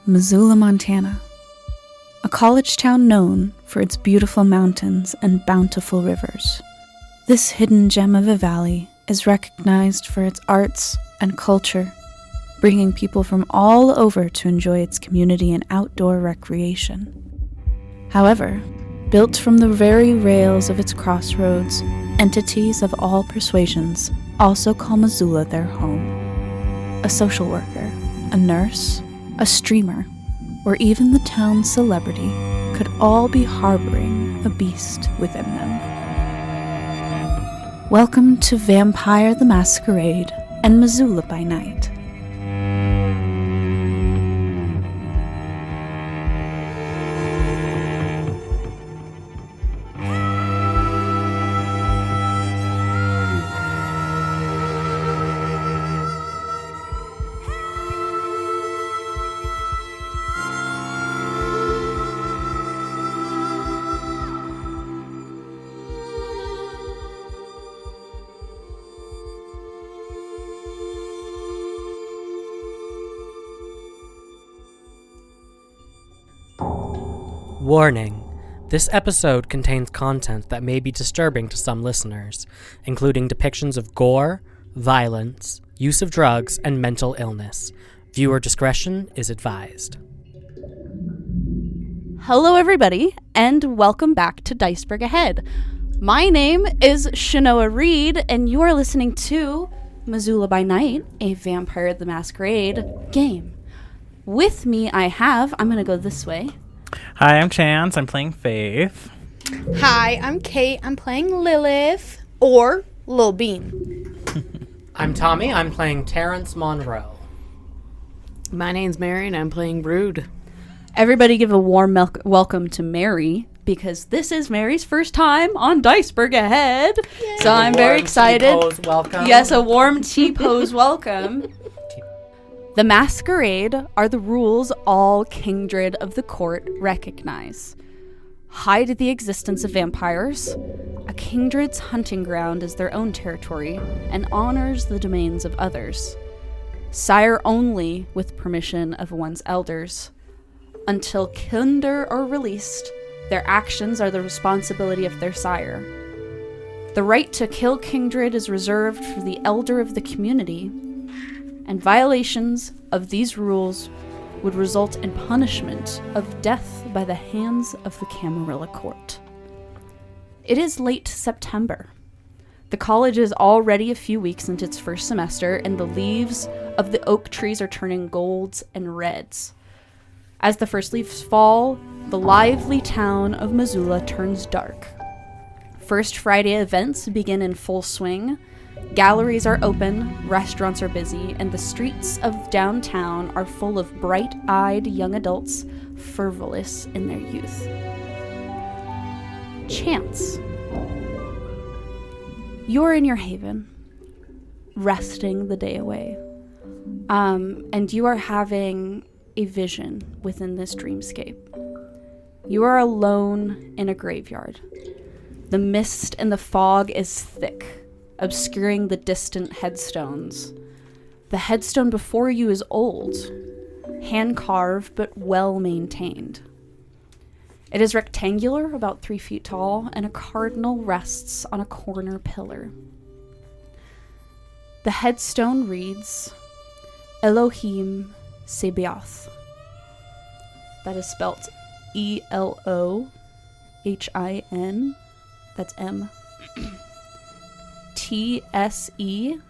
Missoula, Montana, a college town known for its beautiful mountains and bountiful rivers. This hidden gem of a valley is recognized for its arts and culture, bringing people from all over to enjoy its community and outdoor recreation. However, built from the very rails of its crossroads, entities of all persuasions also call Missoula their home. A social worker, a nurse, a streamer, or even the town's celebrity could all be harboring a beast within them. Welcome to Vampire the Masquerade and Missoula by Night. Warning. This episode contains content that may be disturbing to some listeners, including depictions of gore, violence, use of drugs, and mental illness. Viewer discretion is advised. Hello everybody, and welcome back to DICEBERG Ahead. My name is Chenoa Reid, and you are listening to Missoula by Night, a Vampire the Masquerade game. With me I'm going to go this way. Hi, I'm Chance. I'm playing Faith. Hi, I'm Kait. I'm playing Lilith, or Lil Bean. I'm Tommy. I'm playing Terrance Monroe. My name's Mary, and I'm playing Brood. Everybody give a warm welcome to Mary, because this is Mary's first time on DICEBERG Ahead. Yay. So I'm very excited. T-pose welcome. Yes, a warm T-pose welcome. The Masquerade are the rules all kindred of the court recognize. Hide the existence of vampires. A kindred's hunting ground is their own territory and honors the domains of others. Sire only with permission of one's elders. Until kindred are released, their actions are the responsibility of their sire. The right to kill kindred is reserved for the elder of the community, and violations of these rules would result in punishment of death by the hands of the Camarilla Court. It is late September. The college is already a few weeks into its first semester, and the leaves of the oak trees are turning golds and reds. As the first leaves fall, the lively town of Missoula turns dark. First Friday events begin in full swing. Galleries are open, restaurants are busy, and the streets of downtown are full of bright-eyed young adults frivolous in their youth. Chance. You're in your haven, resting the day away, and you are having a vision within this dreamscape. You are alone in a graveyard. The mist and the fog is thick, obscuring the distant headstones. The headstone before you is old, hand-carved but well-maintained. It is rectangular, about 3 feet tall, and a cardinal rests on a corner pillar. The headstone reads, Elohim Sebaoth. That is spelt E-L-O-H-I-N. That's M. T-S-E-B-A-O-T-H.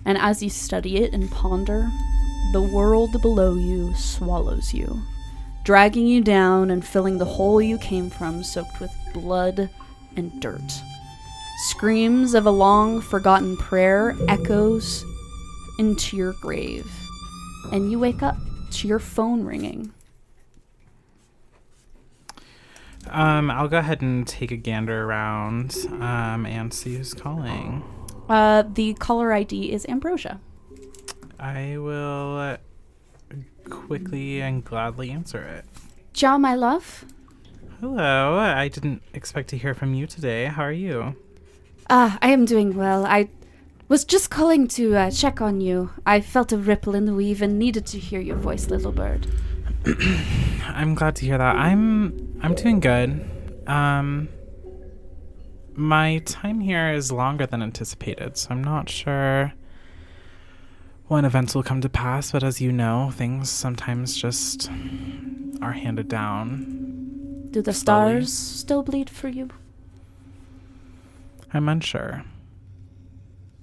And as you study it and ponder, the world below you swallows you, dragging you down and filling the hole you came from, soaked with blood and dirt. Screams of a long-forgotten prayer echoes into your grave, and you wake up to your phone ringing. I'll go ahead and take a gander around and see who's calling. The caller ID is Ambrosia. I will quickly and gladly answer it. Ja, my love. Hello. I didn't expect to hear from you today. How are you? I am doing well. Was just calling to check on you. I felt a ripple in the weave and needed to hear your voice, little bird. I'm glad to hear that. I'm doing good. My time here is longer than anticipated, so I'm not sure when events will come to pass, but as you know, things sometimes just are handed down. Do the slowly. stars still bleed for you? I'm unsure.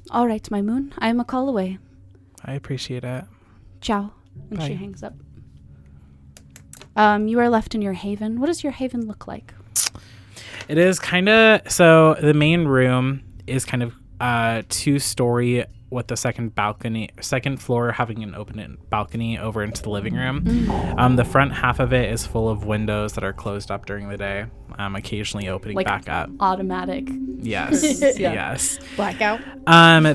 All right, my moon. I am a call away. I appreciate it. Ciao. And she Bye. hangs up. You are left in your haven. What does your haven look like? It is kind of, so the main room is kind of 2-story with the second floor having an open balcony over into the living room. The front half of it is full of windows that are closed up during the day, occasionally opening back up. Automatic. Yes, Yeah. yes. Blackout.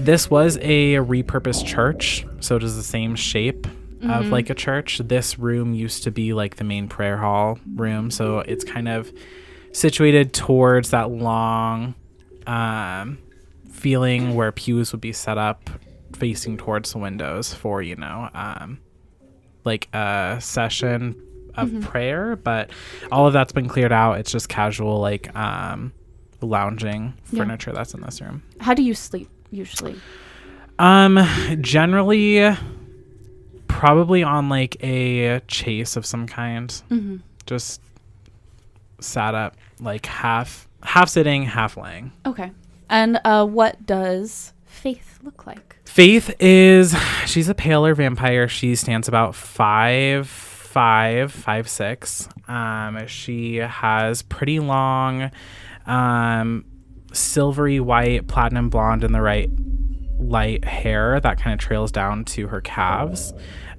This was a repurposed church, so it is the same shape of like a church. This room used to be like the main prayer hall room, so it's kind of situated towards that long feeling where pews would be set up facing towards the windows for, like a session of prayer, but all of that's been cleared out. It's just casual, like lounging furniture that's in this room. How do you sleep usually? Generally probably on like a chase of some kind. Just sat up, like half sitting, half laying. Okay. And what does Faith look like? Faith she's a paler vampire. She stands about 5'6". She has pretty long, silvery white, platinum blonde in the right light hair that kind of trails down to her calves.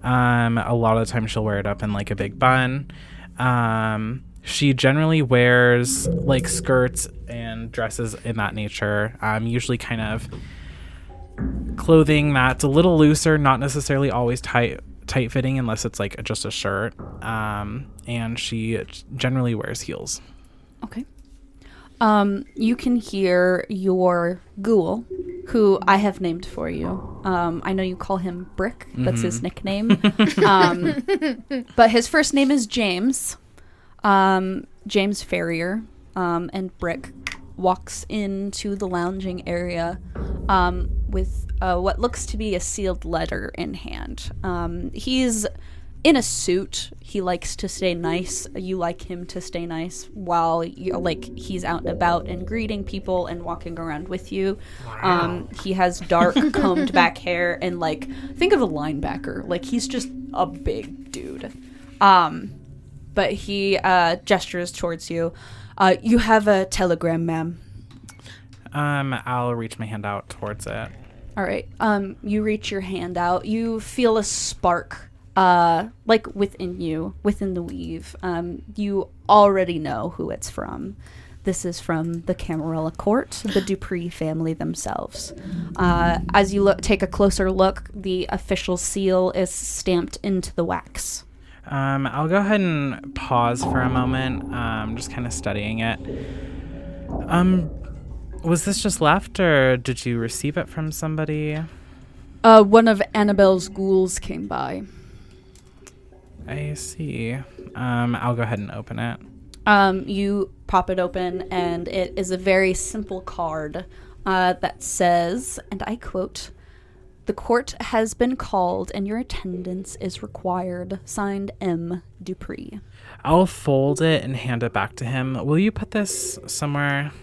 A lot of the time she'll wear it up in like a big bun. She generally wears like skirts and dresses in that nature, usually kind of clothing that's a little looser, not necessarily always tight fitting unless it's like just a shirt. And she generally wears heels. Okay. You can hear your ghoul, who I have named for you. I know you call him Brick. That's his nickname. But his first name is James. James Ferrier. And Brick walks into the lounging area with what looks to be a sealed letter in hand. He's in a suit. He likes to stay nice. You like him to stay nice while he's out and about and greeting people and walking around with you. Wow. He has dark combed back hair and think of a linebacker. He's just a big dude. But he gestures towards you. You have a telegram, ma'am. I'll reach my hand out towards it. All right. You reach your hand out. You feel a spark, within you, within the weave. You already know who it's from. This is from the Camarilla court, the Dupree family themselves. As you take a closer look, the official seal is stamped into the wax. I'll go ahead and pause for a moment, just kind of studying it. Was this just left, or did you receive it from somebody? One of Annabelle's ghouls came by. I see. I'll go ahead and open it. You pop it open, and it is a very simple card that says, and I quote, "The court has been called and your attendance is required. Signed, M. Dupree." I'll fold it and hand it back to him. Will you put this somewhere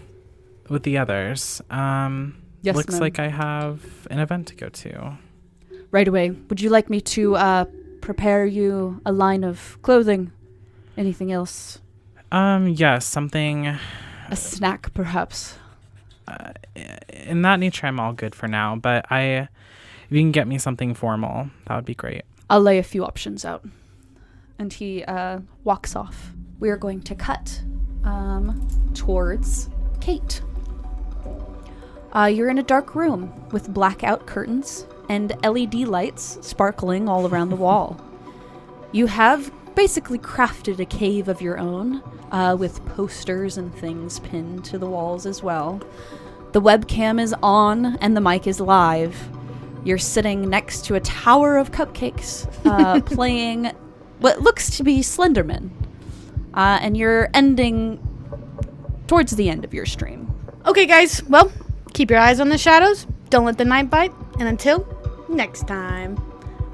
with the others? Yes, looks ma'am. like I have an event to go to. Right away. Would you like me to prepare you a line of clothing? Anything else? Yes, something A snack, perhaps? in that nature. I'm all good for now, but if you can get me something formal, that would be great. I'll lay a few options out. And he walks off. We are going to cut towards Kait. You're in a dark room with blackout curtains and LED lights sparkling all around the wall. You have basically crafted a cave of your own with posters and things pinned to the walls as well. The webcam is on and the mic is live. You're sitting next to a tower of cupcakes, playing what looks to be Slenderman. And you're ending towards the end of your stream. Okay, guys. Well, keep your eyes on the shadows. Don't let the night bite. And until next time.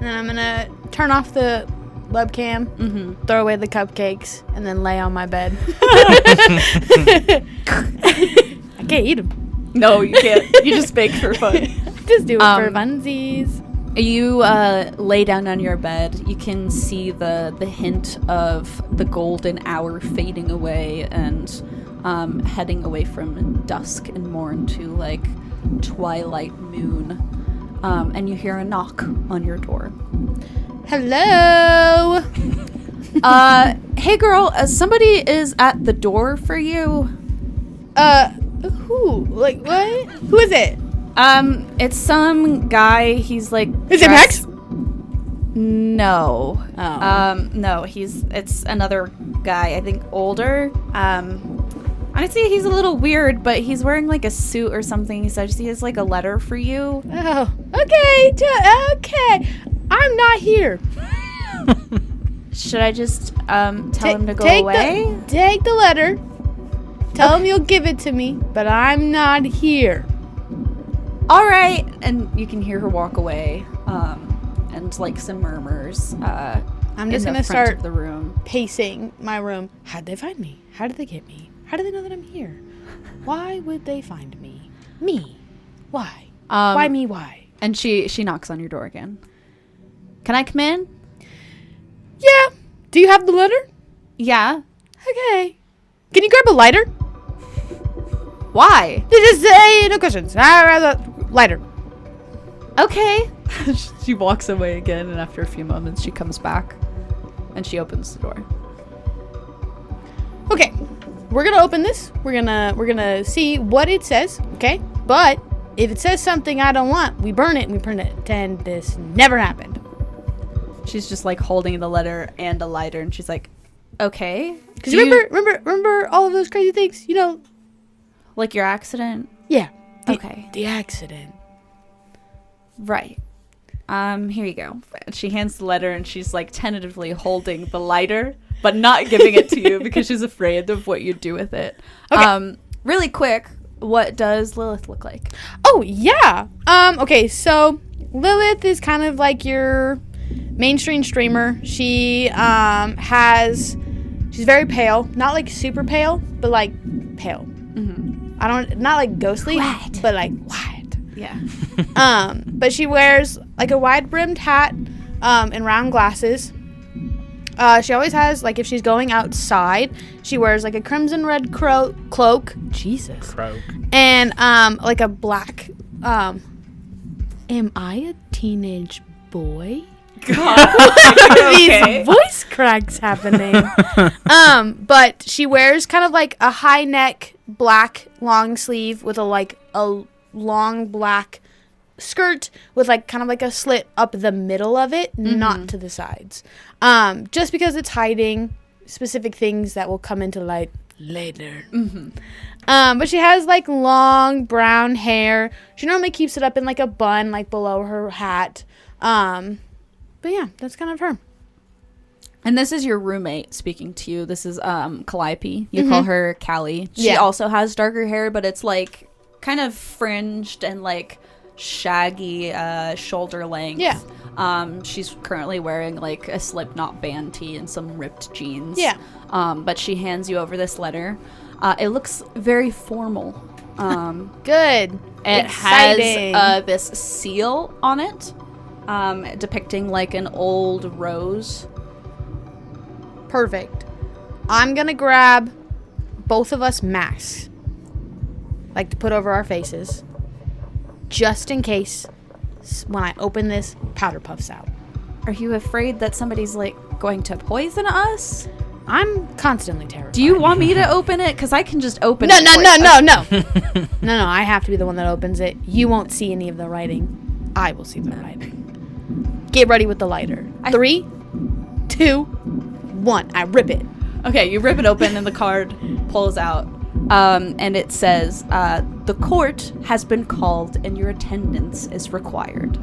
And then I'm going to turn off the webcam, throw away the cupcakes, and then lay on my bed. I can't eat them. No, you can't. You just bake for fun. Just do it for funsies. You lay down on your bed. You can see the hint of the golden hour fading away and heading away from dusk and morn to like twilight moon. And you hear a knock on your door. Hello. Hey girl, somebody is at the door for you. Who? Like, what? Who is it? It's some guy. He's like. Is it Max? No. Oh. No. It's another guy. I think older. Honestly, he's a little weird, but he's wearing like a suit or something. He says he has like a letter for you. Oh. Okay. Okay. I'm not here. Should I just tell him to go away? Take the letter. Tell him you'll give it to me, but I'm not here. All right. And you can hear her walk away, and like some murmurs. I'm just gonna front start of the room, pacing my room. How'd they find me? How did they get me? How do they know that I'm here? Why would they find me? Me? Why? Why me? Why? And she knocks on your door again. Can I come in? Yeah. Do you have the letter? Yeah. Okay. Can you grab a lighter? Why? Just say no questions. Lighter. Okay. She walks away again, and after a few moments, she comes back, and she opens the door. Okay, we're gonna open this. We're gonna see what it says. Okay, but if it says something I don't want, we burn it and we pretend this never happened. She's just like holding the letter and a lighter, and she's like, "Okay." Because remember all of those crazy things, you know? Like your accident? Yeah. Okay. The accident. Right. Here you go. She hands the letter, and she's like tentatively holding the lighter, but not giving it to you because she's afraid of what you do with it. Okay. Really quick, what does Lilith look like? Oh, yeah. Okay, so Lilith is kind of like your mainstream streamer. She's very pale, not like super pale, but like pale. Not like ghostly, White. but like white. Yeah. But she wears like a wide brimmed hat, and round glasses. She always has, like, if she's going outside, she wears like a crimson red cloak. Jesus. Croak. And like a black. Am I a teenage boy? God. These voice cracks happening. But she wears kind of like a high neck black long sleeve with a long black skirt with like kind of like a slit up the middle of it, not to the sides. Just because it's hiding specific things that will come into light later. But she has like long brown hair. She normally keeps it up in like a bun, like below her hat. But yeah, that's kind of her. And this is your roommate speaking to you. This is Calliope. You call her Callie. She also has darker hair, but it's like kind of fringed and like shaggy shoulder length. Yeah. She's currently wearing like a Slipknot band tee and some ripped jeans. Yeah. But she hands you over this letter. It looks very formal. Good. It Exciting. has this seal on it, depicting like an old rose. Perfect. I'm gonna grab both of us masks, like to put over our faces, just in case when I open this, powder puffs out. Are you afraid that somebody's like going to poison us? I'm constantly terrified. Do you want me to open it? Because I can just open No. it. No, I have to be the one that opens it. You won't see any of the writing. I will see the writing. Get ready with the lighter. 3, 2, 1. I rip it. Okay, you rip it open and the card pulls out. And it says, the court has been called and your attendance is required.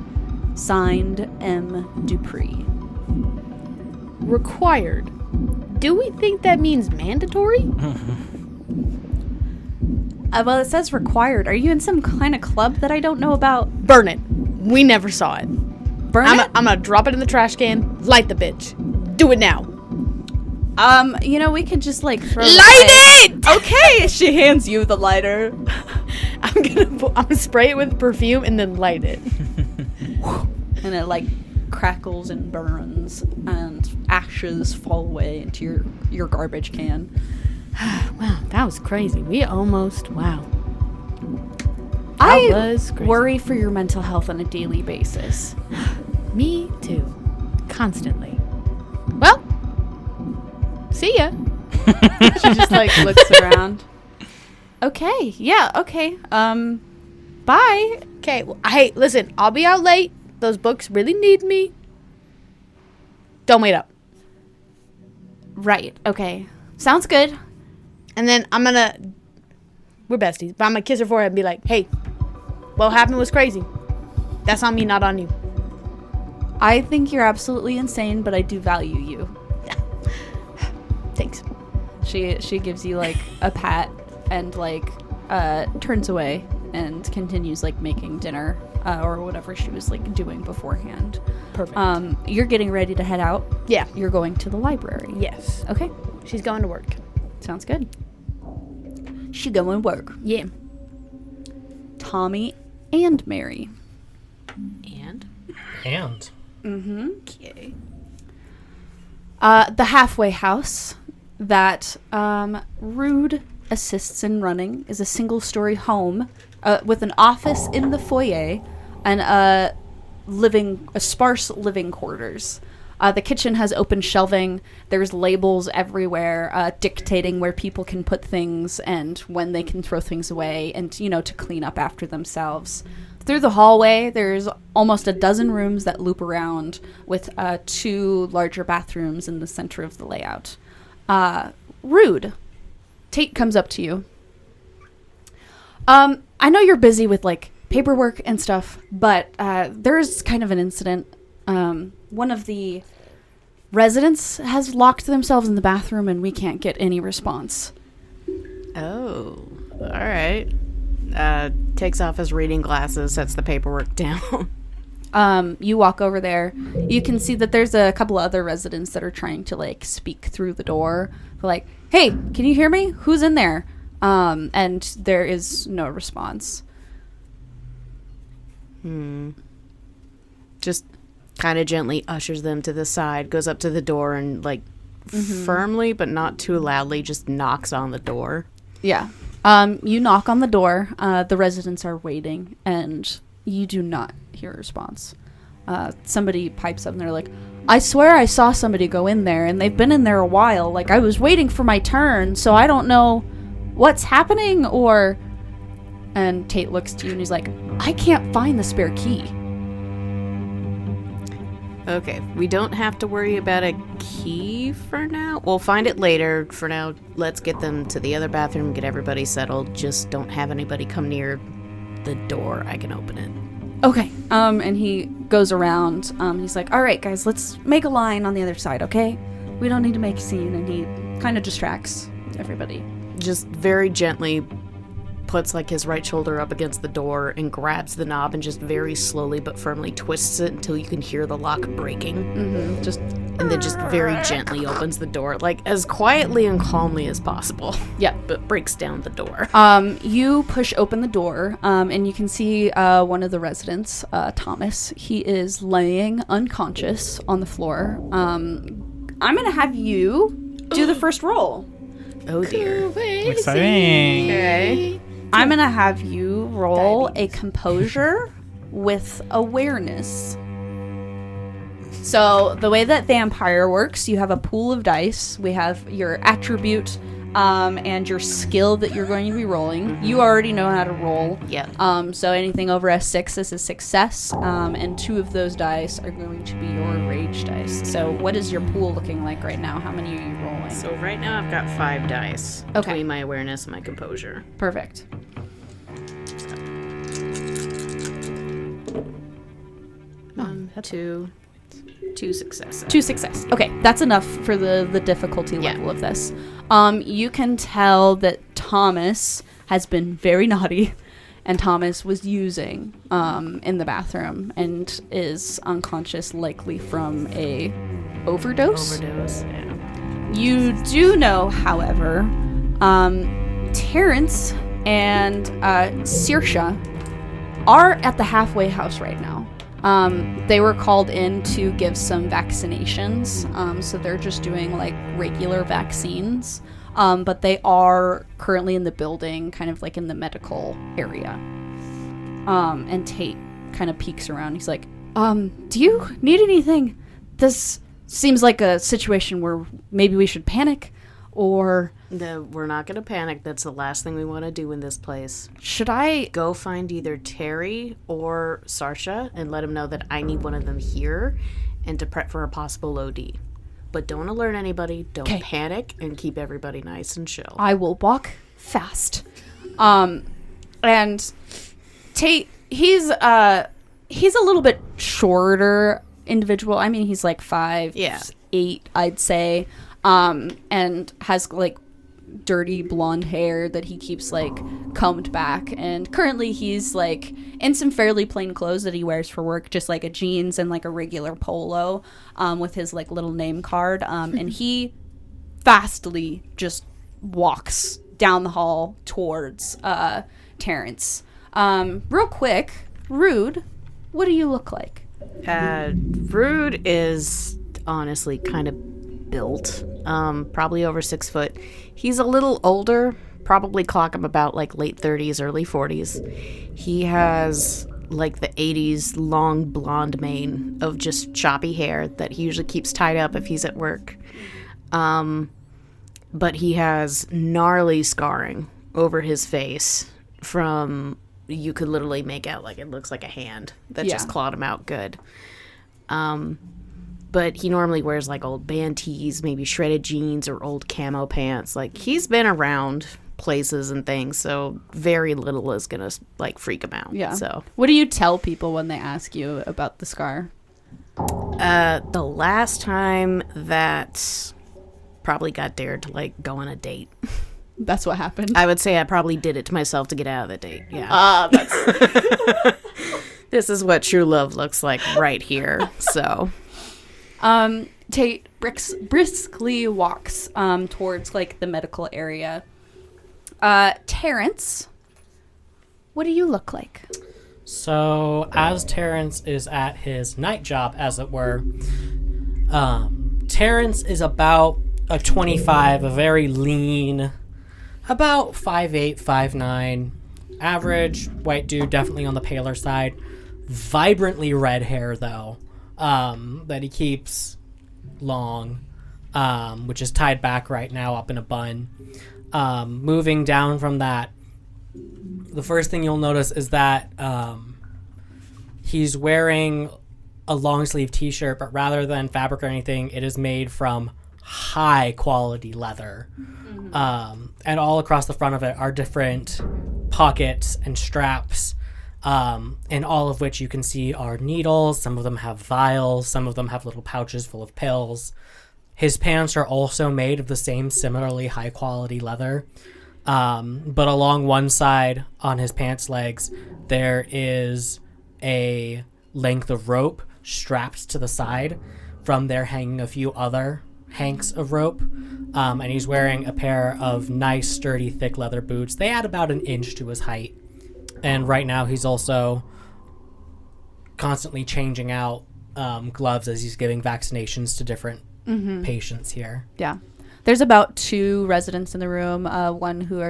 Signed, M. Dupree. Required. Do we think that means mandatory? Well, it says required. Are you in some kind of club that I don't know about? Burn it. We never saw it. Burn it? I'm gonna drop it in the trash can. Light the bitch. Do it now. We could just like throw Light it! Okay, she hands you the lighter. I'm gonna spray it with perfume and then light it. And it like crackles and burns and ashes fall away into your garbage can. Wow, that was crazy. Wow. I was crazy. worry for your mental health on a daily basis. Me too. Constantly. Well, see ya. She just like looks around. Okay, yeah, okay. Bye. Okay, well, hey, listen, I'll be out late. Those books really need me. Don't wait up. Right, okay. Sounds good. And then we're besties, but I'm gonna kiss her forehead and be like, hey, what happened was crazy. That's on me, not on you. I think you're absolutely insane, but I do value you. Thanks. She gives you like a pat and like turns away and continues like making dinner or whatever she was like doing beforehand. Perfect. You're getting ready to head out. Yeah. You're going to the library. Yes. Okay. She's going to work. Sounds good. She going to work. Yeah. Tommy and Mary. And? Mm-hmm. Okay. The halfway house that Rude assists in running is a single-story home with an office in the foyer and sparse living quarters. The kitchen has open shelving. There's labels everywhere dictating where people can put things and when they can throw things away and, to clean up after themselves. Through the hallway, there's almost a dozen rooms that loop around with 2 larger bathrooms in the center of the layout. Rude. Tate comes up to you. I know you're busy with, like, paperwork and stuff, but there's kind of an incident. One of the residents has locked themselves in the bathroom and we can't get any response. Oh, all right. Takes off his reading glasses, sets the paperwork down. You walk over there. You can see that there's a couple of other residents that are trying to like speak through the door. They're like, "Hey, can you hear me? Who's in there?" And there is no response. Just kind of gently ushers them to the side, goes up to the door and like firmly but not too loudly just knocks on the door. Yeah. You knock on the door. The residents are waiting, and you do not hear a response. Somebody pipes up, and they're like, "I swear I saw somebody go in there, and they've been in there a while. Like, I was waiting for my turn, so I don't know what's happening, or..." And Tate looks to you, and he's like, "I can't find the spare key." Okay, we don't have to worry about a key for now. We'll find it later. For now, let's get them to the other bathroom, get everybody settled. Just don't have anybody come near the door. I can open it. Okay. And he goes around. He's like, "All right, guys, let's make a line on the other side, okay? We don't need to make a scene." And he kind of distracts everybody. Just very gently puts like his right shoulder up against the door and grabs the knob and just very slowly but firmly twists it until you can hear the lock breaking. And then just very gently opens the door, like as quietly and calmly as possible. Yeah. But breaks down the door. You push open the door, and you can see one of the residents, Thomas. He is laying unconscious on the floor. I'm gonna have you do the first roll. Oh dear. Exciting. Okay. I'm gonna have you roll a composure with awareness. So the way that vampire works, you have a pool of dice. We have your attribute and your skill that you're going to be rolling. You already know how to roll. Yeah. So anything over a 6 is a success, and 2 of those dice are going to be your rage dice. So what is your pool looking like right now? How many are you rolling? So right now I've got 5 dice between my awareness and my composure. Perfect. Two successes. 2 success. Okay, that's enough for the difficulty level of this. You can tell that Thomas has been very naughty, and Thomas was using in the bathroom and is unconscious, likely from a overdose. Yeah. You do know, however, Terrance and Saoirse are at the halfway house right now. They were called in to give some vaccinations, so they're just doing like regular vaccines, but they are currently in the building, kind of like in the medical area. And Tate kind of peeks around. He's like, do you need anything? This seems like a situation where maybe we should panic, or... We're not going to panic. That's the last thing we want to do in this place. Should I... Go find either Terry or Saoirse and let them know that I need one of them here and to prep for a possible OD. But don't alert anybody. Don't panic, and keep everybody nice and chill. I will walk fast. And Tate, he's a little bit shorter individual. I mean, he's like 5'8", I'd say. And has like dirty blonde hair that he keeps like combed back, and currently he's like in some fairly plain clothes that he wears for work, just like a jeans and like a regular polo, with his like little name card, and he fastly just walks down the hall towards Terrance. Real quick, Rude, what do you look like? Rude is honestly kind of built, probably over 6 foot. He's a little older, probably clock him about like late 30s, early 40s. He has like the 80s long blonde mane of just choppy hair that he usually keeps tied up if he's at work. But he has gnarly scarring over his face from, you could literally make out like it looks like a hand that just clawed him out good. But he normally wears like old band tees, maybe shredded jeans or old camo pants. Like, he's been around places and things, so very little is gonna like freak him out. Yeah. So what do you tell people when they ask you about the scar? The last time that probably got dared to like go on a date. That's what happened. I would say I probably did it to myself to get out of the date. Yeah. That's this is what true love looks like right here. So Tate briskly walks towards like the medical area. Terrance, what do you look like? So, as Terrance is at his night job, as it were, Terrance is about a 25, a very lean, about 5'8", 5'9", average white dude, definitely on the paler side. Vibrantly red hair, though, that he keeps long, which is tied back right now up in a bun. Moving down from that, the first thing you'll notice is that he's wearing a long sleeve t-shirt, but rather than fabric or anything, it is made from high quality leather. And all across the front of it are different pockets and straps, and all of which you can see are needles. Some of them have vials, some of them have little pouches full of pills. His pants are also made of the same similarly high quality leather. But along one side on his pants legs, there is a length of rope strapped to the side. From there hanging a few other hanks of rope. And he's wearing a pair of nice, sturdy, thick leather boots. They add about an inch to his height. And right now he's also constantly changing out gloves as he's giving vaccinations to different patients here. Yeah. There's about 2 residents in the room, one who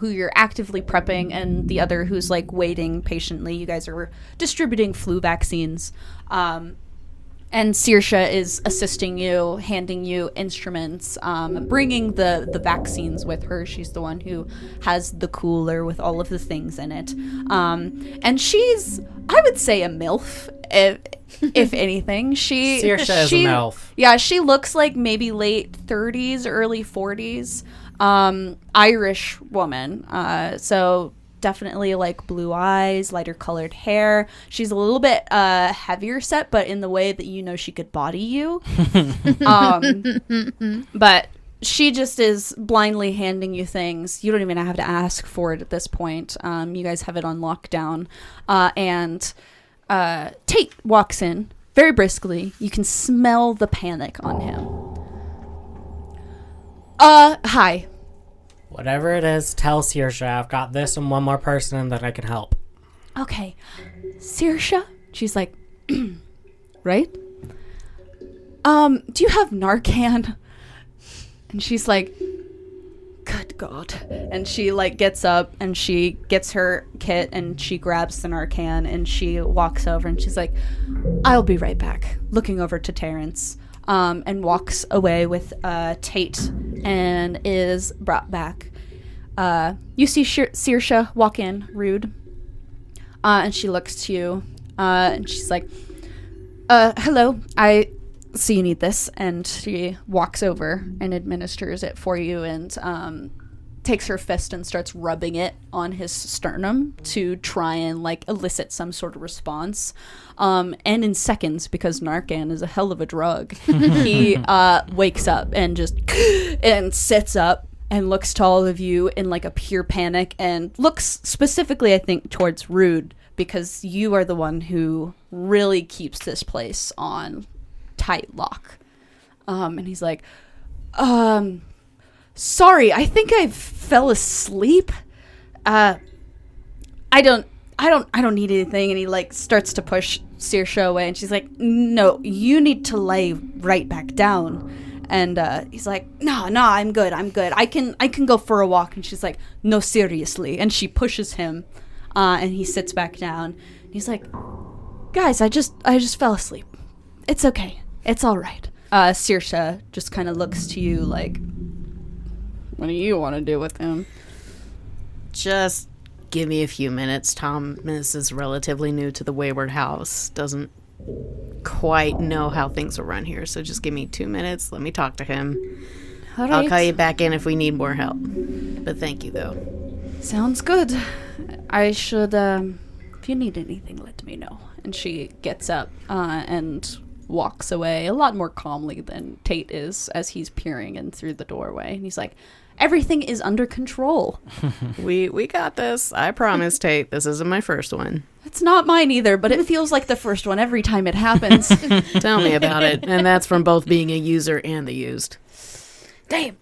you're actively prepping, and the other who's like waiting patiently. You guys are distributing flu vaccines. And And Saoirse is assisting you, handing you instruments, bringing the vaccines with her. She's the one who has the cooler with all of the things in it. And she's, I would say, a MILF, if anything. Saoirse is a MILF. Yeah, she looks like maybe late 30s, early 40s. Irish woman. So definitely like blue eyes, lighter colored hair. She's a little bit heavier set, but in the way that you know she could body you. But she just is blindly handing you things. You don't even have to ask for it at this point. You guys have it on lockdown. And Tate walks in very briskly. You can smell the panic on him. Hi. Whatever it is, tell Saoirse I've got this and one more person and that I can help. Okay. Saoirse? She's like, right? Do you have Narcan? And she's like, good God. And she like gets up and she gets her kit and she grabs the Narcan and she walks over and she's like, I'll be right back. Looking over to Terrance. And walks away with Tate and is brought back. You see Saoirse walk in, rude, and she looks to you, and she's like, hello, I see you need this, and she walks over and administers it for you and takes her fist and starts rubbing it on his sternum to try and like elicit some sort of response. And in seconds, because Narcan is a hell of a drug, he wakes up and just and sits up and looks to all of you in like a pure panic and looks specifically, I think, towards Rude, because you are the one who really keeps this place on tight lock. And he's like, sorry, I think I fell asleep. I don't need anything. And he like starts to push Saoirse away, and she's like, no, you need to lay right back down. And he's like, no, I'm good. I can go for a walk. And she's like, no, seriously. And she pushes him, and he sits back down. He's like, guys, I just fell asleep. It's okay. It's all right. Saoirse just kind of looks to you like, what do you want to do with him? Just give me a few minutes. Thomas is relatively new to the Wayward House. Doesn't quite know how things will run here. So just give me 2 minutes. Let me talk to him. All right. I'll call you back in if we need more help. But thank you, though. Sounds good. I should, if you need anything, let me know. And she gets up and walks away a lot more calmly than Tate is as he's peering in through the doorway. And he's like, everything is under control. We got this. I promise, Tate. This isn't my first one. It's not mine either, but it feels like the first one every time it happens. Tell me about it. And that's from both being a user and the used. Damn.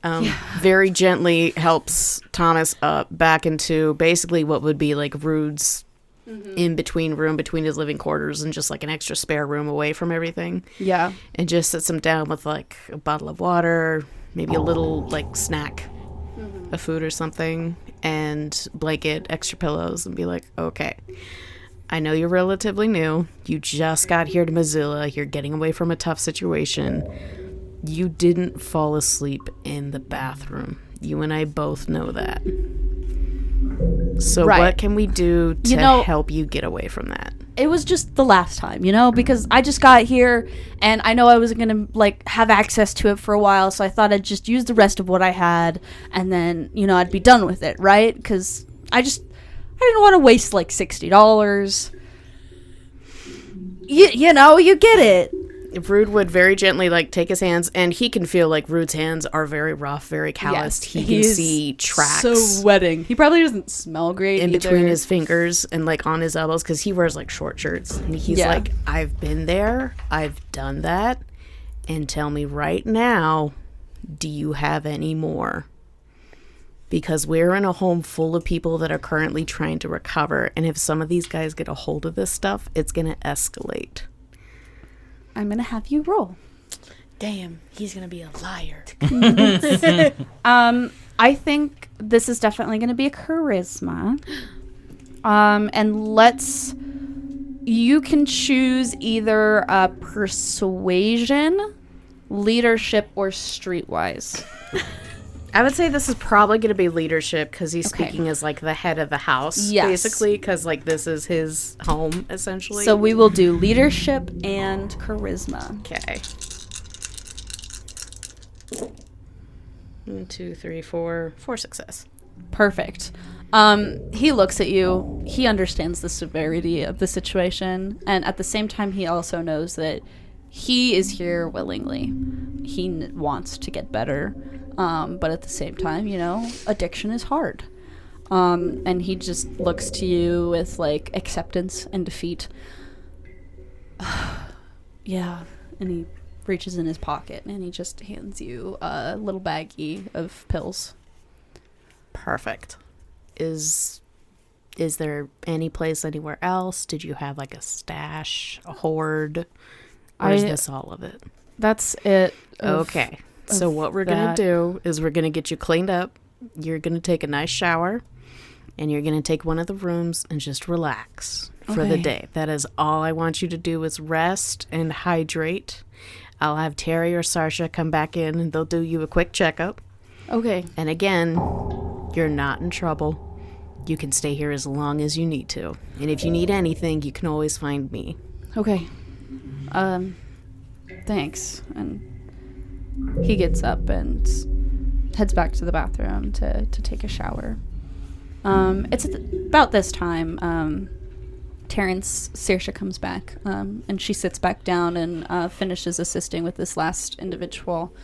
Very gently helps Thomas up back into basically what would be like Rude's in-between room between his living quarters and just like an extra spare room away from everything. Yeah. And just sits him down with like a bottle of water, maybe a little like snack, a food or something, and blanket, extra pillows, and be like, okay, I know you're relatively new. You just got here to Missoula. You're getting away from a tough situation. You didn't fall asleep in the bathroom. You and I both know that. So what can we do to help you get away from that? It was just the last time, because I just got here and I know I wasn't going to like have access to it for a while. So I thought I'd just use the rest of what I had and then, I'd be done with it. Right. Because I didn't want to waste like $60. You get it. Rude would very gently like take his hands, and he can feel like Rude's hands are very rough, very calloused. Yes, he can see tracks sweating. He probably doesn't smell great in either. Between his fingers and like on his elbows, because he wears like short shirts. And he's like, I've been there, I've done that, and tell me right now, do you have any more? Because we're in a home full of people that are currently trying to recover, and if some of these guys get a hold of this stuff, it's gonna escalate. I'm going to have you roll. Damn, he's going to be a liar. I think this is definitely going to be a charisma. And let's You can choose either persuasion, leadership, or streetwise. I would say this is probably going to be leadership because he's Okay. speaking as like the head of the house, Yes. basically, because like this is his home essentially. So we will do leadership and charisma. Okay. 1, 2, 3, 4 success. Perfect. He looks at you. He understands the severity of the situation, and at the same time, he also knows that he is here willingly. He wants to get better, but at the same time, addiction is hard. And he just looks to you with like acceptance and defeat. Yeah, and he reaches in his pocket and he just hands you a little baggie of pills. Perfect. Is there any place anywhere else? Did you have like a stash, a hoard? Or is this all of it? That's it. Okay. So what we're going to do is we're going to get you cleaned up. You're going to take a nice shower. And you're going to take one of the rooms and just relax for the Okay. day. That is all I want you to do is rest and hydrate. I'll have Terry or Sarsha come back in and they'll do you a quick checkup. Okay. And again, you're not in trouble. You can stay here as long as you need to. And if you need anything, you can always find me. Okay. Thanks. And he gets up and heads back to the bathroom to take a shower. It's about this time, Saoirse comes back, and she sits back down and finishes assisting with this last individual.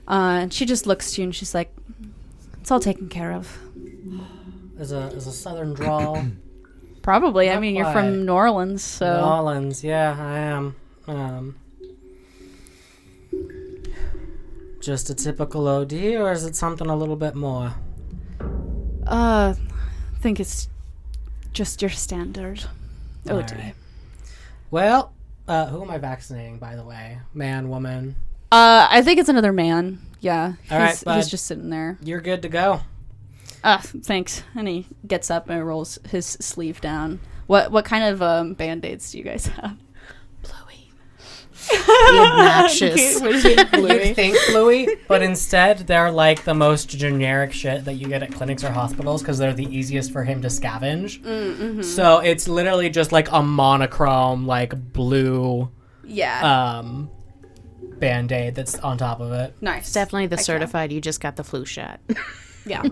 And she just looks to you and she's like, it's all taken care of. Is a southern drawl. Probably. I Not mean, you're quite. from New Orleans, so... New Orleans, yeah, I am. Just a typical OD, or is it something a little bit more? I think it's just your standard OD. All right. Well, who am I vaccinating, by the way? Man, woman? I think it's another man. Yeah. All right, he's bud. just sitting there. You're good to go. Thanks. And he gets up and rolls his sleeve down. What kind of Band-Aids do you guys have? The obnoxious. You'd think Bluey, but instead they're like the most generic shit that you get at clinics or hospitals because they're the easiest for him to scavenge. Mm-hmm. So it's literally just like a monochrome, like blue Yeah. Band-Aid that's on top of it. Nice. It's definitely the Okay. certified you just got the flu shot. Yeah.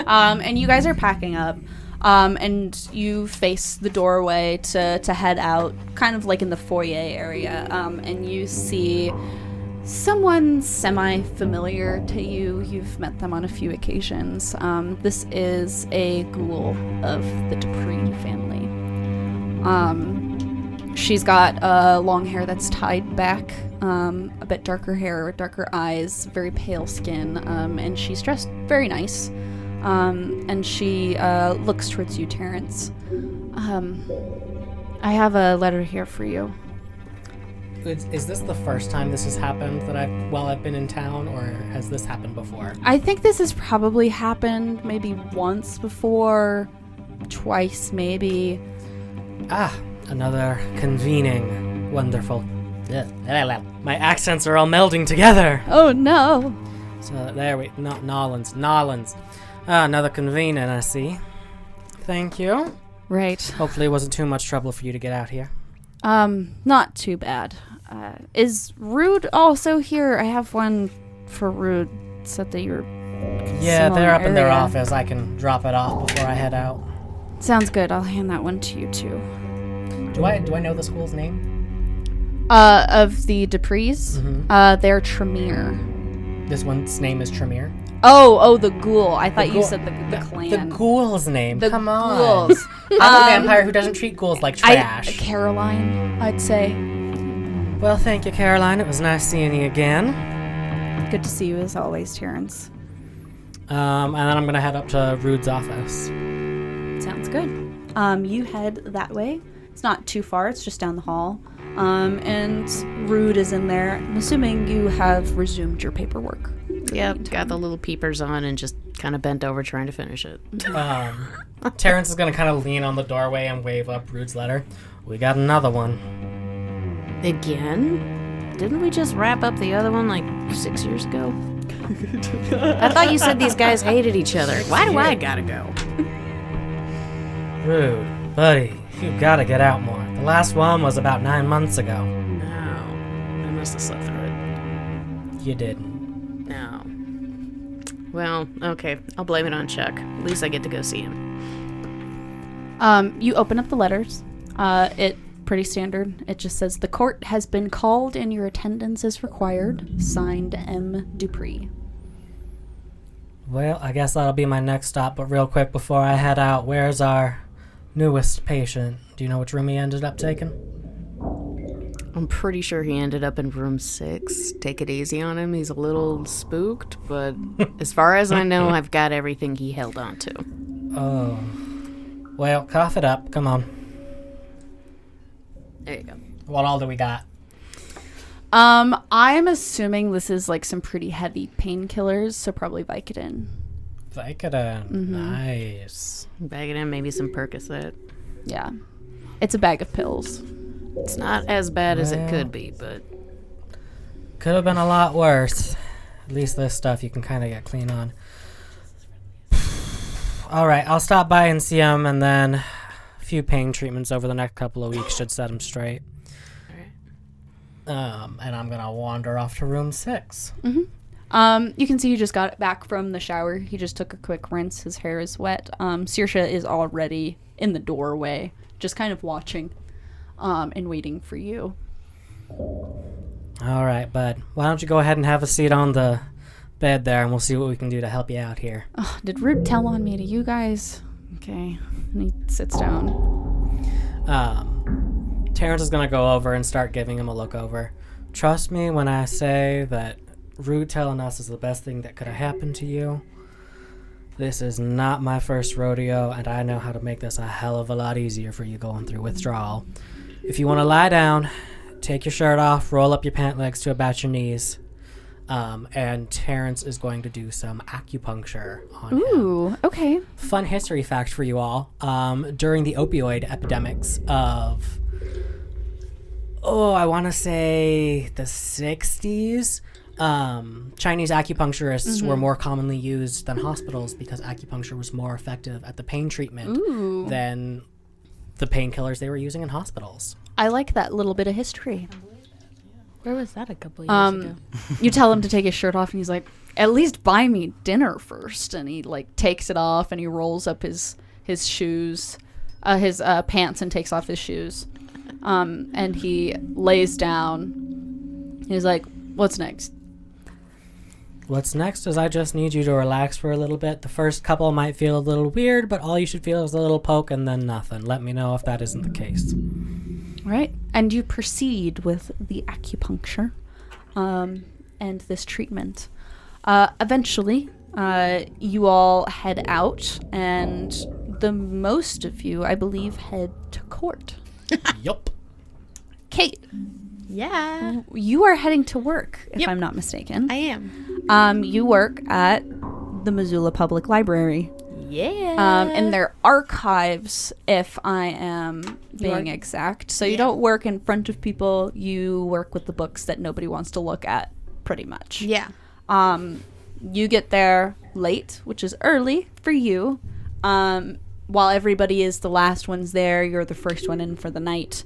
And you guys are packing up. And you face the doorway to head out, kind of like in the foyer area. And you see someone semi-familiar to you. You've met them on a few occasions. This is a ghoul of the Dupree family. She's got long hair that's tied back, a bit darker hair, darker eyes, very pale skin, and she's dressed very nice. And she looks towards you, Terrance. I have a letter here for you. Is this the first time this has happened that I've been in town, or has this happened before? I think this has probably happened maybe once before, twice maybe. Another convening. Wonderful. My accents are all melding together. Oh no. So there we... Nolans. Another convening, I see. Thank you. Right. Hopefully it wasn't too much trouble for you to get out here. Not too bad. Is Rude also here? I have one for Rude. Said that you're... Yeah, they're up in their area. office. I can drop it off before I head out. Sounds good. I'll hand that one to you too. Do I know the school's name? Of the Duprees? Mm-hmm. They're Tremere. This one's name is Tremere. Oh, the ghoul. I thought you ghoul- said the clan. The ghoul's name. The Come on. ghouls. I'm a vampire who doesn't treat ghouls like trash. Caroline, I'd say. Well, thank you, Caroline. It was nice seeing you again. Good to see you as always, Terrance. And then I'm going to head up to Rude's office. Sounds good. You head that way. It's not too far. It's just down the hall. And Rude is in there. I'm assuming you have resumed your paperwork. the Yep, meantime. got the little peepers on and just kind of bent over trying to finish it. Terrance is going to kind of lean on the doorway and wave up Rude's letter. We got another one. Again? Didn't we just wrap up the other one like 6 years ago? I thought you said these guys hated each other. Why do I gotta go? Rude, buddy, you gotta get out more. The last one was about 9 months ago. No. I must have slept through it. You didn't. No. Well, okay. I'll blame it on Chuck. At least I get to go see him. You open up the letters. It pretty standard. It just says the court has been called and your attendance is required. Signed, M. Dupree. Well, I guess that'll be my next stop, but real quick before I head out, where's our newest patient? Do you know which room he ended up taking? I'm pretty sure he ended up in room 6. Take it easy on him. He's a little spooked, but as far as I know, I've got everything he held on to. Oh. Well, cough it up. Come on. There you go. What all do we got? I'm assuming this is like some pretty heavy painkillers, so probably Vicodin. Vicodin. Nice. Bag it in, maybe some Percocet. Yeah. It's a bag of pills. It's not as bad as it Well. could be, but Could have been a lot worse. At least this stuff you can kind of get clean on. Alright, I'll stop by and see him, and then a few pain treatments over the next couple of weeks should set him straight. And I'm gonna wander off to room 6. You can see he just got back from the shower. He just took a quick rinse. His hair is wet. Saoirse is already in the doorway, just kind of watching and waiting for you. Alright, bud. Why don't you go ahead and have a seat on the bed there, and we'll see what we can do to help you out here. Oh, did Rude tell on me to you guys? Okay. And he sits down. Terrance is going to go over and start giving him a look over. Trust me when I say that Rude telling us is the best thing that could have happened to you. This is not my first rodeo, and I know how to make this a hell of a lot easier for you going through withdrawal. If you want to lie down, take your shirt off, roll up your pant legs to about your knees, and Terrance is going to do some acupuncture on him. Ooh, okay. Fun history fact for you all. During the opioid epidemics of, I want to say the 60s, Chinese acupuncturists were more commonly used than hospitals because acupuncture was more effective at the pain treatment than the painkillers they were using in hospitals. I like that little bit of history. Where was that a couple years ago? You tell him to take his shirt off, and he's like, at least buy me dinner first. And he, like, takes it off, and he rolls up his shoes, his pants, and takes off his shoes. And he lays down. He's like, what's next? What's next is I just need you to relax for a little bit. The first couple might feel a little weird, but all you should feel is a little poke and then nothing. Let me know if that isn't the case. All right. And you proceed with the acupuncture and this treatment. Eventually, you all head out, and the most of you, I believe, head to court. Yup. Kait, Yeah, you are heading to work, if Yep. I'm not mistaken. I am. You work at the Missoula Public Library. Yeah. In their archives, if I am being exact. So you don't work in front of people, you work with the books that nobody wants to look at, pretty much. Yeah. You get there late, which is early for you. While everybody is the last ones there, you're the first one in for the night.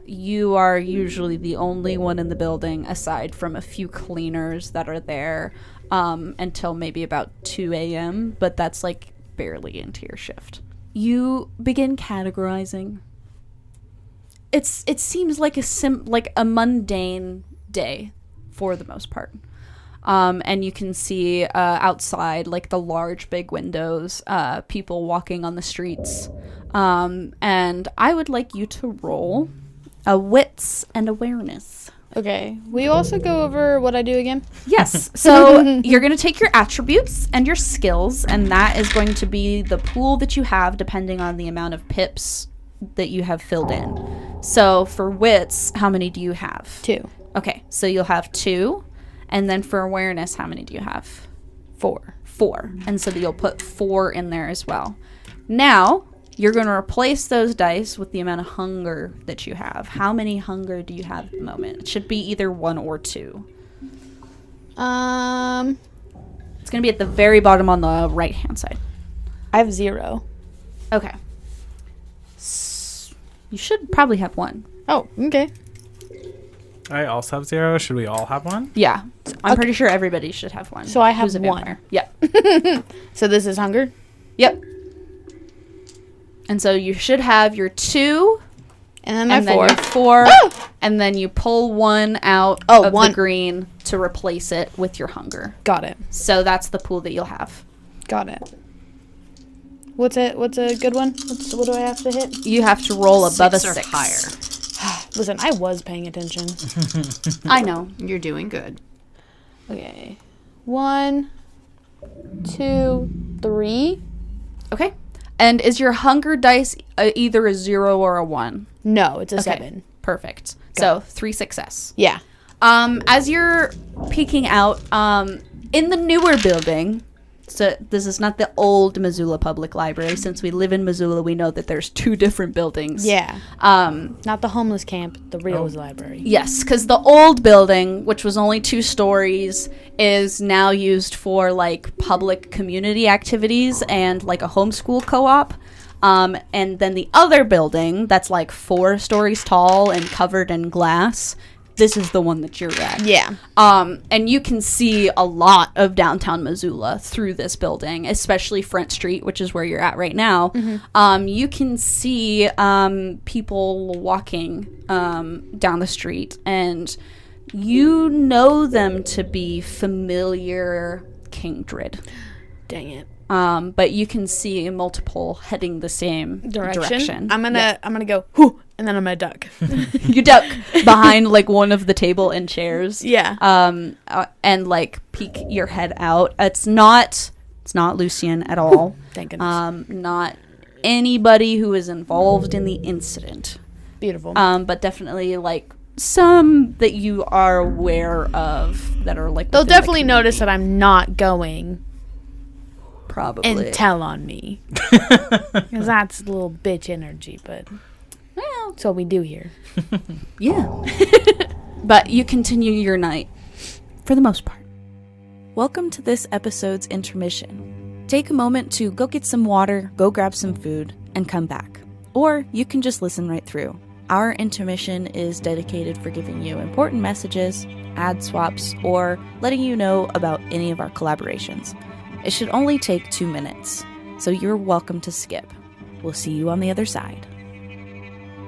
You are usually the only one in the building, aside from a few cleaners that are there until maybe about 2 a.m., but that's like barely into your shift. You begin categorizing. It seems like a mundane day for the most part. And you can see outside, like the large big windows, people walking on the streets. And I would like you to roll a wits and awareness. Okay. Will you also go over what I do again? Yes. So you're going to take your attributes and your skills, and that is going to be the pool that you have depending on the amount of pips that you have filled in. So for wits, how many do you have? 2. Okay, so you'll have 2. And then for awareness, how many do you have? 4. 4. And so you'll put 4 in there as well. Now, you're going to replace those dice with the amount of hunger that you have. How many hunger do you have at the moment? It should be either 1 or 2. It's going to be at the very bottom on the right-hand side. I have 0. Okay. You should probably have 1. Oh, okay. I also have 0. Should we all have 1? Yeah. I'm pretty sure everybody should have 1. So I have Who's a 1. vampire. Yep. So this is hunger? Yep. And so you should have your 2, And and then my 4. then your 4, and then you pull 1 out of the green to replace it with your hunger. Got it. So that's the pool that you'll have. Got it. What's a good one? What do I have to hit? You have to roll above a 6 or 6. higher. Listen, I was paying attention. I know. You're doing good. Okay. 1, 2, 3. Okay. And is your hunger dice either a 0 or a 1? No, it's a Okay. 7. Perfect. So 3 success. Yeah. As you're peeking out, in the newer building, so this is not the old Missoula Public Library. Since we live in Missoula, we know that there's 2 different buildings. Yeah. Not the homeless camp, the real library. Yes, because the old building, which was only 2 stories, is now used for like public community activities and like a homeschool co-op. And then the other building that's like 4 stories tall and covered in glass. This is the one that you're at. Yeah. And you can see a lot of downtown Missoula through this building, especially Front Street, which is where you're at right now. Mm-hmm. You can see people walking down the street, and you know them to be familiar kindred. Dang it. But you can see multiple heading the same direction. I'm gonna go whoo, and then I'm gonna duck. You duck behind like one of the table and chairs. Yeah. And like peek your head out. It's not Lucian at all. Thank goodness. Not anybody who is involved in the incident. Beautiful. But definitely like some that you are aware of that are like They'll within the definitely notice that I'm not going probably and tell on me. Because that's a little bitch energy, but well, that's what we do here. yeah. But you continue your night for the most part. Welcome to this episode's intermission. Take a moment to go get some water, go grab some food, and come back. Or you can just listen right through. Our intermission is dedicated for giving you important messages, ad swaps, or letting you know about any of our collaborations. It should only take 2 minutes, so you're welcome to skip. We'll see you on the other side.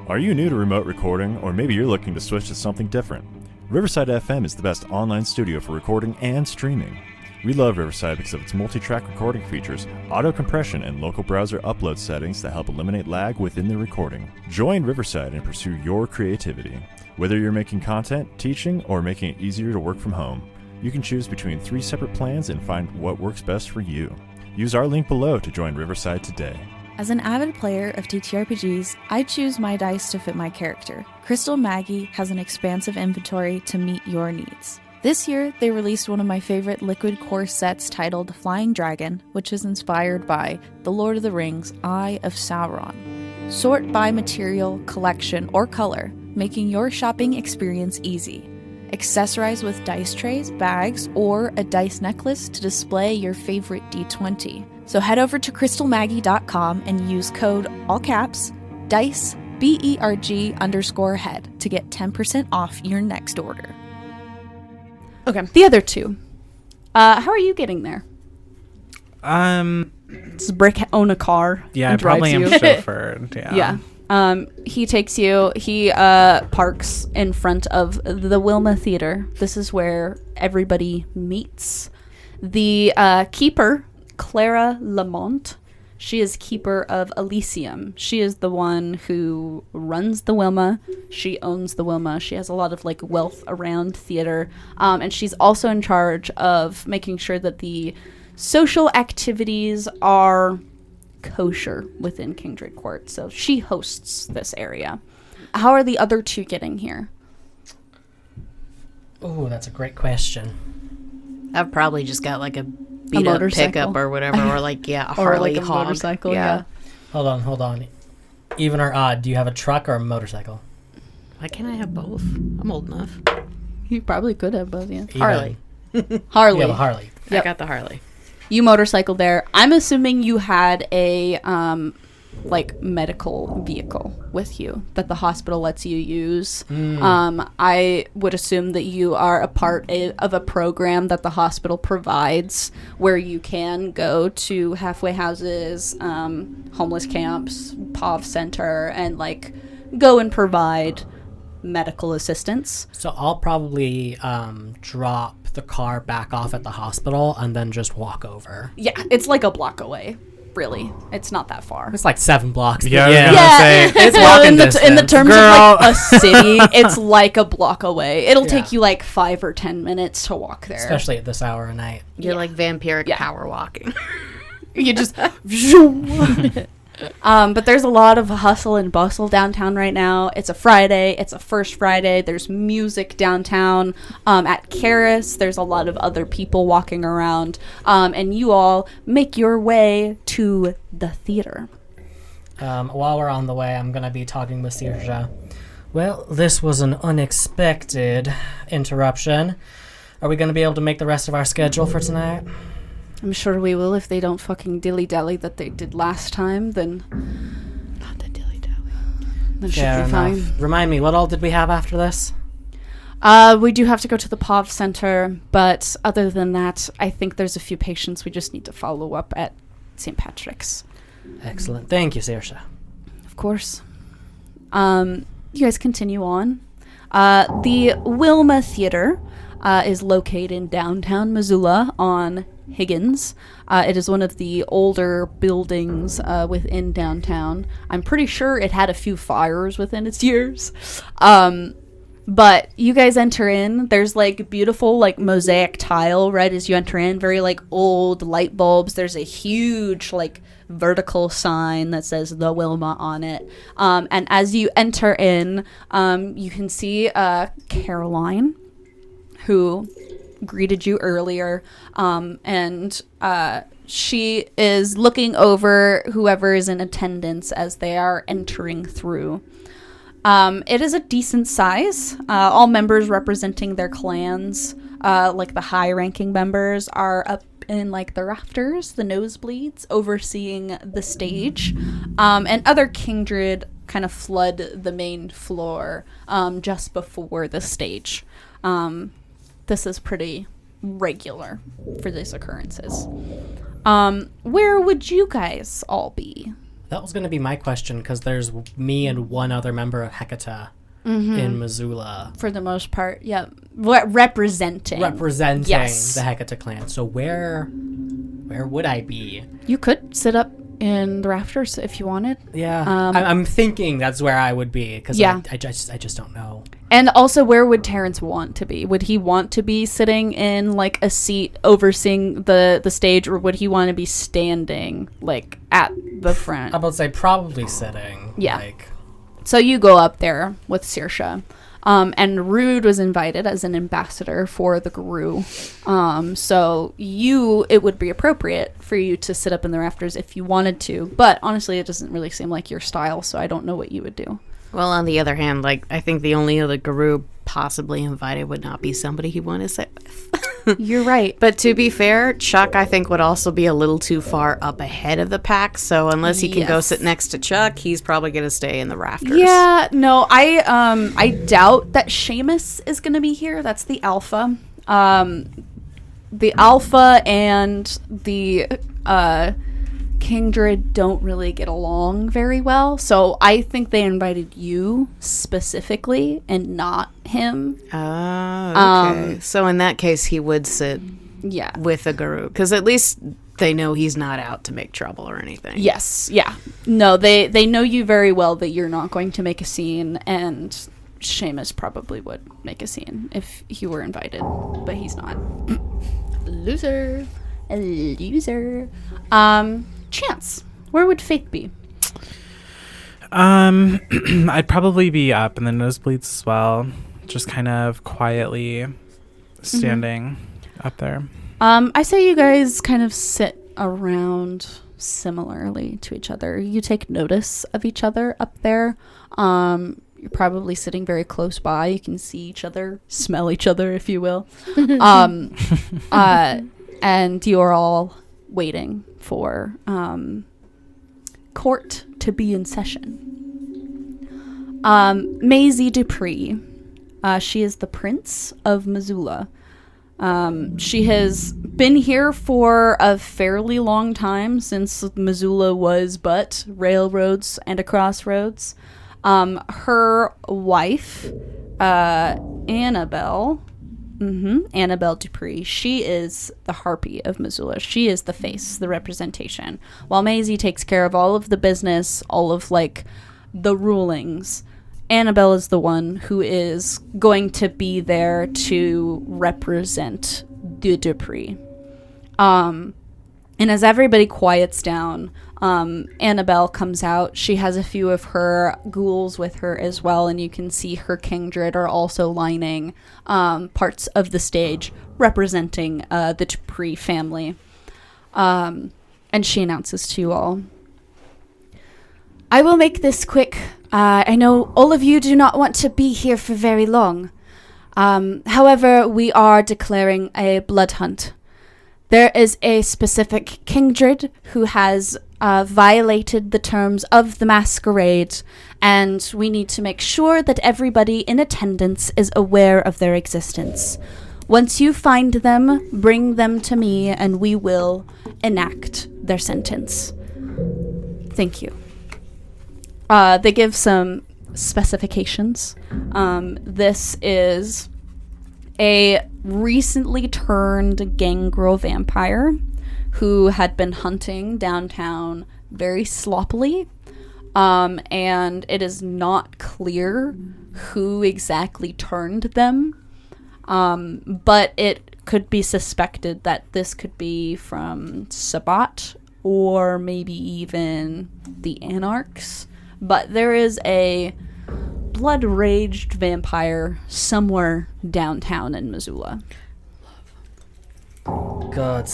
Are you new to remote recording, or maybe you're looking to switch to something different? Riverside FM is the best online studio for recording and streaming. We love Riverside because of its multi-track recording features, auto compression, and local browser upload settings that help eliminate lag within the recording. Join Riverside and pursue your creativity. Whether you're making content, teaching, or making it easier to work from home, you can choose between 3 separate plans and find what works best for you. Use our link below to join Riverside today. As an avid player of TTRPGs, I choose my dice to fit my character. Crystal Maggie has an expansive inventory to meet your needs. This year, they released one of my favorite liquid core sets titled Flying Dragon, which is inspired by The Lord of the Rings, Eye of Sauron. Sort by material, collection, or color, making your shopping experience easy. Accessorize with dice trays, bags, or a dice necklace to display your favorite D20. So head over to crystalmaggie.com and use code, all caps, DICE, BERG_head to get 10% off your next order. Okay. The other 2. How are you getting there? Does Brick own a car? Yeah, I and drives probably am you? chauffeured. Yeah. Yeah. He takes you. He parks in front of the Wilma Theater. This is where everybody meets. The keeper, Clara Lamont, she is keeper of Elysium. She is the one who runs the Wilma. She owns the Wilma. She has a lot of like wealth around theater. And she's also in charge of making sure that the social activities are kosher within Kindred Court. So she hosts this area. How are the other 2 getting here? Oh, that's a great question. I've probably just got like a beat up motorcycle. pickup or whatever, or like a Or Harley like a hog. motorcycle, yeah. Hold on. Even or odd, do you have a truck or a motorcycle? Why can't I have both? I'm old enough. You probably could have both, yeah. Even. Harley. Harley. You have a Harley. Yep. I got the Harley. You motorcycled there. I'm assuming you had a like medical vehicle with you that the hospital lets you use. I would assume that you are a part of a program that the hospital provides where you can go to halfway houses, homeless camps, POV center, and like go and provide medical assistance. So I'll probably drop the car back off at the hospital and then just walk over. Yeah, it's like a block away. Really, it's not that far. It's like 7 blocks. but Yeah, I was gonna say, It's walking in the distance. terms Girl. of like a city, it's like a block away. It'll take you like 5 or 10 minutes to walk there. Especially at this hour of night. You're like vampiric Yeah. power walking. You just but there's a lot of hustle and bustle downtown right now. It's a Friday. It's a first Friday. There's music downtown. At Karis, there's a lot of other people walking around. And you all make your way to the theater. While we're on the way, I'm going to be talking with Sirja. Well, this was an unexpected interruption. Are we going to be able to make the rest of our schedule for tonight? I'm sure we will if they don't fucking dilly-dally that they did last time, then... Not the dilly-dally. Then should Fair be enough. fine. Remind me, what all did we have after this? We do have to go to the POV Center, but other than that, I think there's a few patients we just need to follow up at St. Patrick's. Excellent. Thank you, Saoirse. Of course. You guys continue on. The Wilma Theater is located in downtown Missoula on Higgins. It is one of the older buildings within downtown. I'm pretty sure it had a few fires within its years. But you guys enter in. There's like beautiful like mosaic tile right as you enter in. Very like old light bulbs. There's a huge like vertical sign that says the Wilma on it. And as you enter in, you can see Caroline, who greeted you earlier, and she is looking over whoever is in attendance as they are entering through. It is a decent size. All members representing their clans, like the high-ranking members, are up in like the rafters, the nosebleeds, overseeing the stage, and other kindred kind of flood the main floor just before the stage. This is pretty regular for these occurrences. Where would you guys all be? That was going to be my question, because there's me and one other member of Hecata in Missoula. For the most part, yeah. Representing. Yes. The Hecata clan. So where would I be? You could sit up in the rafters if you wanted. Yeah. I'm thinking that's where I would be, because Yeah. I just don't know. And also, where would Terrance want to be? Would he want to be sitting in like a seat overseeing the stage, or would he want to be standing like at the front? I'm about to say probably sitting. Yeah. Like, So you go up there with Saoirse. And Rude was invited as an ambassador for the Guru. So it would be appropriate for you to sit up in the rafters if you wanted to. But honestly, it doesn't really seem like your style, so I don't know what you would do. Well, on the other hand, like, I think the only other guru possibly invited would not be somebody he wanted to sit with. You're right. But to be fair, Chuck, I think, would also be a little too far up ahead of the pack. So unless he can go Yes. sit next to Chuck, he's probably going to stay in the rafters. Yeah, no, I doubt that Seamus is going to be here. That's the alpha. The alpha and the kindred don't really get along very well, so I think they invited you specifically and not him. Oh, okay. So in that case, he would sit Yeah. with a guru, because at least they know he's not out to make trouble or anything. Yes. Yeah. No, they know you very well that you're not going to make a scene, and Seamus probably would make a scene if he were invited, but he's not. Loser. A loser. Chance, where would Faith be? I'd probably be up in the nosebleeds as well, just kind of quietly standing up there. I say you guys kind of sit around similarly to each other. You take notice of each other up there. You're probably sitting very close by. You can see each other, smell each other, if you will. And you're all waiting for court to be in session. Maisie Dupree. She is the Prince of Missoula. She has been here for a fairly long time, since Missoula was but railroads and a crossroads. Her wife, Annabelle Dupree, she is the harpy of Missoula. She is the face, the representation. While Maisie takes care of all of the business, all of the rulings, Annabelle is the one who is going to be there to represent the Dupree. And as everybody quiets down, Annabelle comes out. She has a few of her ghouls with her as well, and you can see her kindred are also lining parts of the stage representing the Dupree family. And she announces to you all, I will make this quick. I know all of you do not want to be here for very long. However, we are declaring a blood hunt. There is a specific kindred who has violated the terms of the Masquerade, and we need to make sure that everybody in attendance is aware of their existence. Once you find them, bring them to me, and we will enact their sentence. Thank you. They give some specifications. This is a recently turned gangrel vampire who had been hunting downtown very sloppily, and it is not clear who exactly turned them, but it could be suspected that this could be from Sabat or maybe even the Anarchs. But there is a blood-raged vampire somewhere downtown in Missoula. God.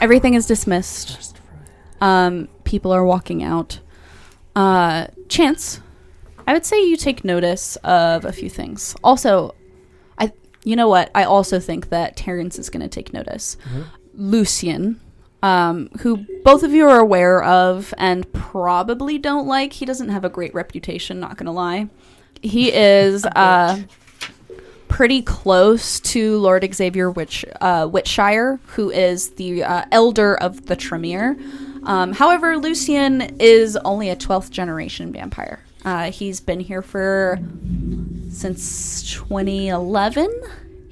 Everything is dismissed. People are walking out. Chance, I would say you take notice of a few things. Also, you know what? I also think that Terrance is going to take notice. Mm-hmm. Lucien, who both of you are aware of and probably don't like. He doesn't have a great reputation, not gonna lie. He is pretty close to Lord Xavier Whitshire, who is the elder of the Tremere. However, Lucien is only a 12th generation vampire. He's been here since 2011.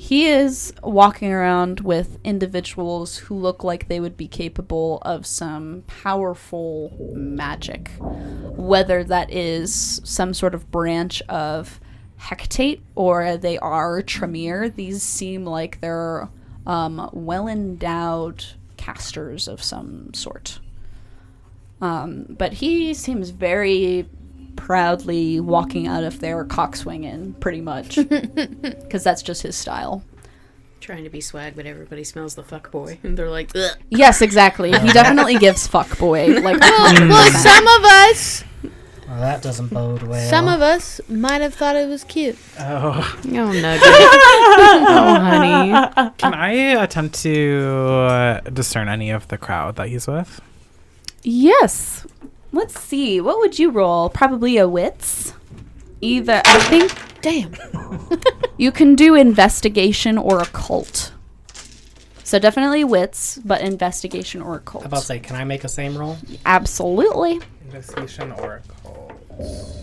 He is walking around with individuals who look like they would be capable of some powerful magic, whether that is some sort of branch of Hecate or they are Tremere. These seem like they're well-endowed casters of some sort. But he seems very proudly walking out of there cockswinging, pretty much, because that's just his style. Trying to be swag, but everybody smells the fuckboy, and they're like, ugh. Yes, exactly. He definitely gives fuckboy. Well, some of us. Well, that doesn't bode well. Some of us might have thought it was cute. Oh no, Oh, honey. Can I attempt to discern any of the crowd that he's with? Yes. Let's see. What would you roll? Probably a wits. Either, I think. Damn. You can do investigation or occult. So definitely wits, but investigation or occult. How about say, can I make a same roll? Absolutely. Investigation or occult.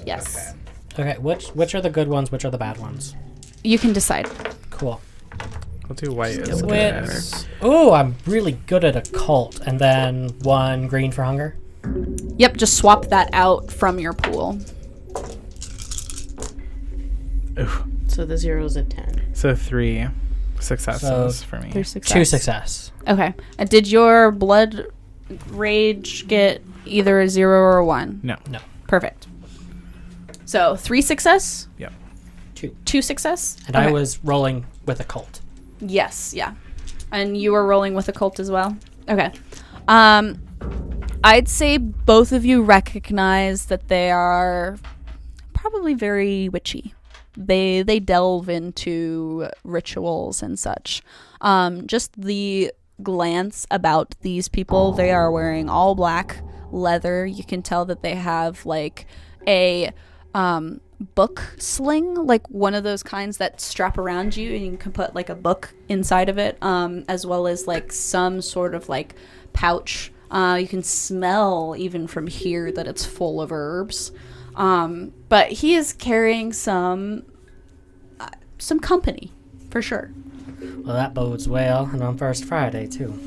Yes. Okay, which are the good ones, which are the bad ones? You can decide. Cool. We'll do white as Wits. Oh, I'm really good at occult. And then 1 green for hunger. Yep, just swap that out from your pool. Oof. So the 0's a 10. So 3 successes for me. 3 success. 2 success. Okay. Did your blood rage get either a 0 or a 1? No. Perfect. So 3 success? Yep. 2. 2 success? And Okay. I was rolling with occult. Yes, yeah. And you were rolling with occult as well? Okay. I'd say both of you recognize that they are probably very witchy. They delve into rituals and such. Just the glance about these people, they are wearing all black leather. You can tell that they have like a book sling, like one of those kinds that strap around you and you can put like a book inside of it, as well as like some sort of like pouch. You can smell even from here that it's full of herbs. But he is carrying some company for sure. Well, that bodes well, and on First Friday, too.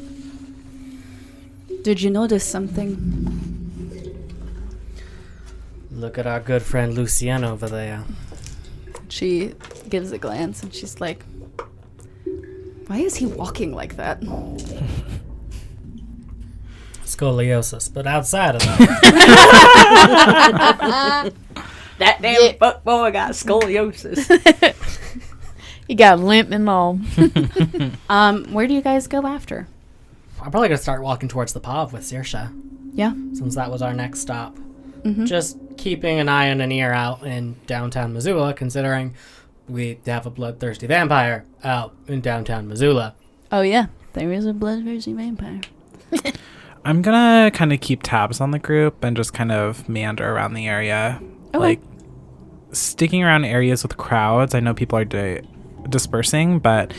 Did you notice something? Look at our good friend Lucienne over there. She gives a glance and she's like, why is he walking like that? Scoliosis, but outside of that. That damn fuck boy got scoliosis. He got limp and all. Where do you guys go after? I'm probably going to start walking towards the pub with Saoirse, Yeah. since that was our next stop. Mm-hmm. Just keeping an eye and an ear out in downtown Missoula, considering we have a bloodthirsty vampire out in downtown Missoula. Oh yeah, there is a bloodthirsty vampire. I'm gonna kind of keep tabs on the group and just kind of meander around the area. Okay. Like, sticking around areas with crowds. I know people are dispersing, but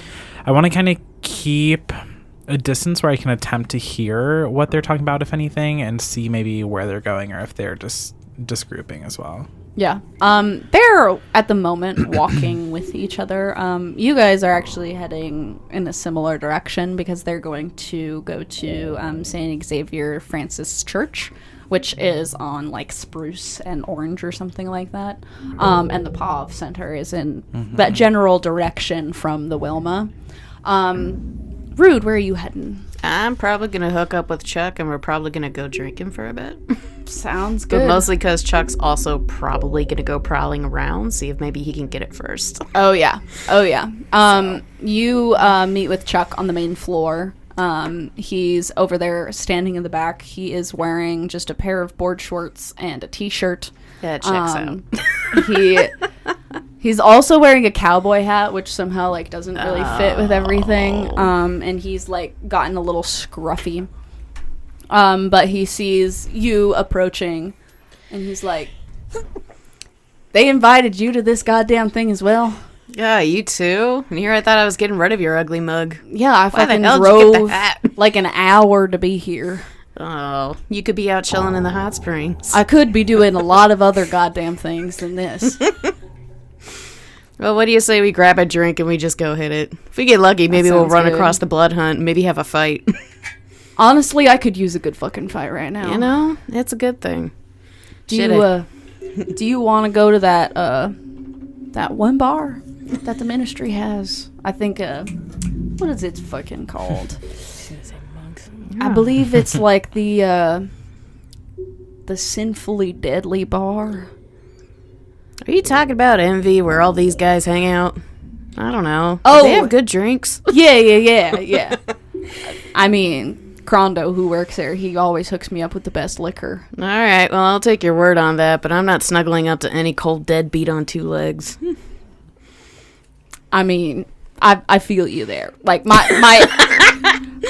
I want to kind of keep a distance where I can attempt to hear what they're talking about, if anything, and see maybe where they're going or if they're just grouping as well. Yeah. They're at the moment walking with each other. You guys are actually heading in a similar direction because they're going to go to St. Xavier Francis Church, which is on like Spruce and Orange or something like that. And the POV Center is in that general direction from the Wilma. Rude, where are you heading? I'm probably going to hook up with Chuck, and we're probably going to go drinking for a bit. Sounds good. But mostly because Chuck's also probably going to go prowling around, see if maybe he can get it first. Oh, yeah. You meet with Chuck on the main floor. He's over there standing in the back. He is wearing just a pair of board shorts and a t-shirt. Yeah, it checks out. He's also wearing a cowboy hat, which somehow like doesn't really fit with everything. And he's like gotten a little scruffy. But he sees you approaching, and he's like, "They invited you to this goddamn thing as well." Yeah, you too? And here I thought I was getting rid of your ugly mug. Yeah, I fucking hell did you get the drove hat? like an hour to be here. Oh, you could be out chilling in the hot springs. I could be doing a lot of other goddamn things than this. Well, what do you say we grab a drink and we just go hit it? If we get lucky, maybe we'll sounds run good. across the blood hunt and maybe have a fight. Honestly, I could use a good fucking fight right now. You know, it's a good thing. Do you want to go to that that one bar that the ministry has? I think what is it fucking called? I believe it's like the Sinfully Deadly bar. Are you talking about Envy, where all these guys hang out? I don't know. Oh. They have good drinks. Yeah. I mean, Crondo, who works there, he always hooks me up with the best liquor. All right, well, I'll take your word on that, but I'm not snuggling up to any cold deadbeat on two legs. I mean, I feel you there. Like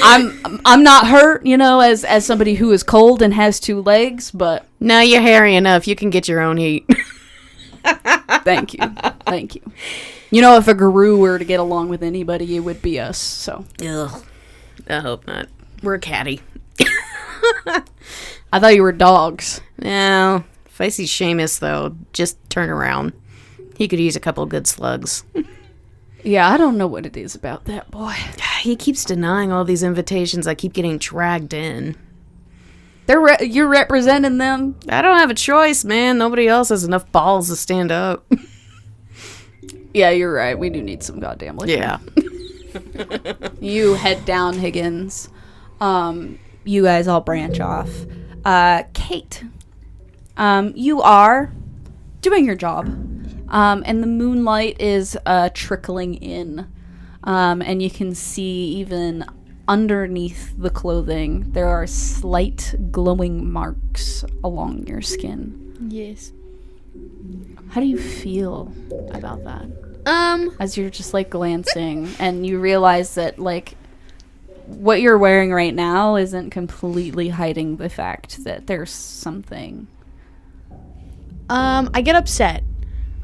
I'm not hurt, you know, as somebody who is cold and has two legs, but No, you're hairy enough. You can get your own heat. thank you. You know, if a guru were to get along with anybody, it would be us. So Ugh. I hope not. We're catty. I thought you were dogs. No. If I see Seamus, though, just turn around. He could use a couple good slugs. Yeah, I don't know what it is about that boy. He keeps denying all these invitations. I keep getting dragged in. You're representing them. I don't have a choice, man. Nobody else has enough balls to stand up. Yeah, you're right. We do need some goddamn liquor. Yeah. You head down, Higgins. You guys all branch off. Kate, you are doing your job. And the moonlight is trickling in. And you can see even underneath the clothing, there are slight glowing marks along your skin. Yes. How do you feel about that? As you're just like glancing and you realize that like what you're wearing right now isn't completely hiding the fact that there's something. I get upset.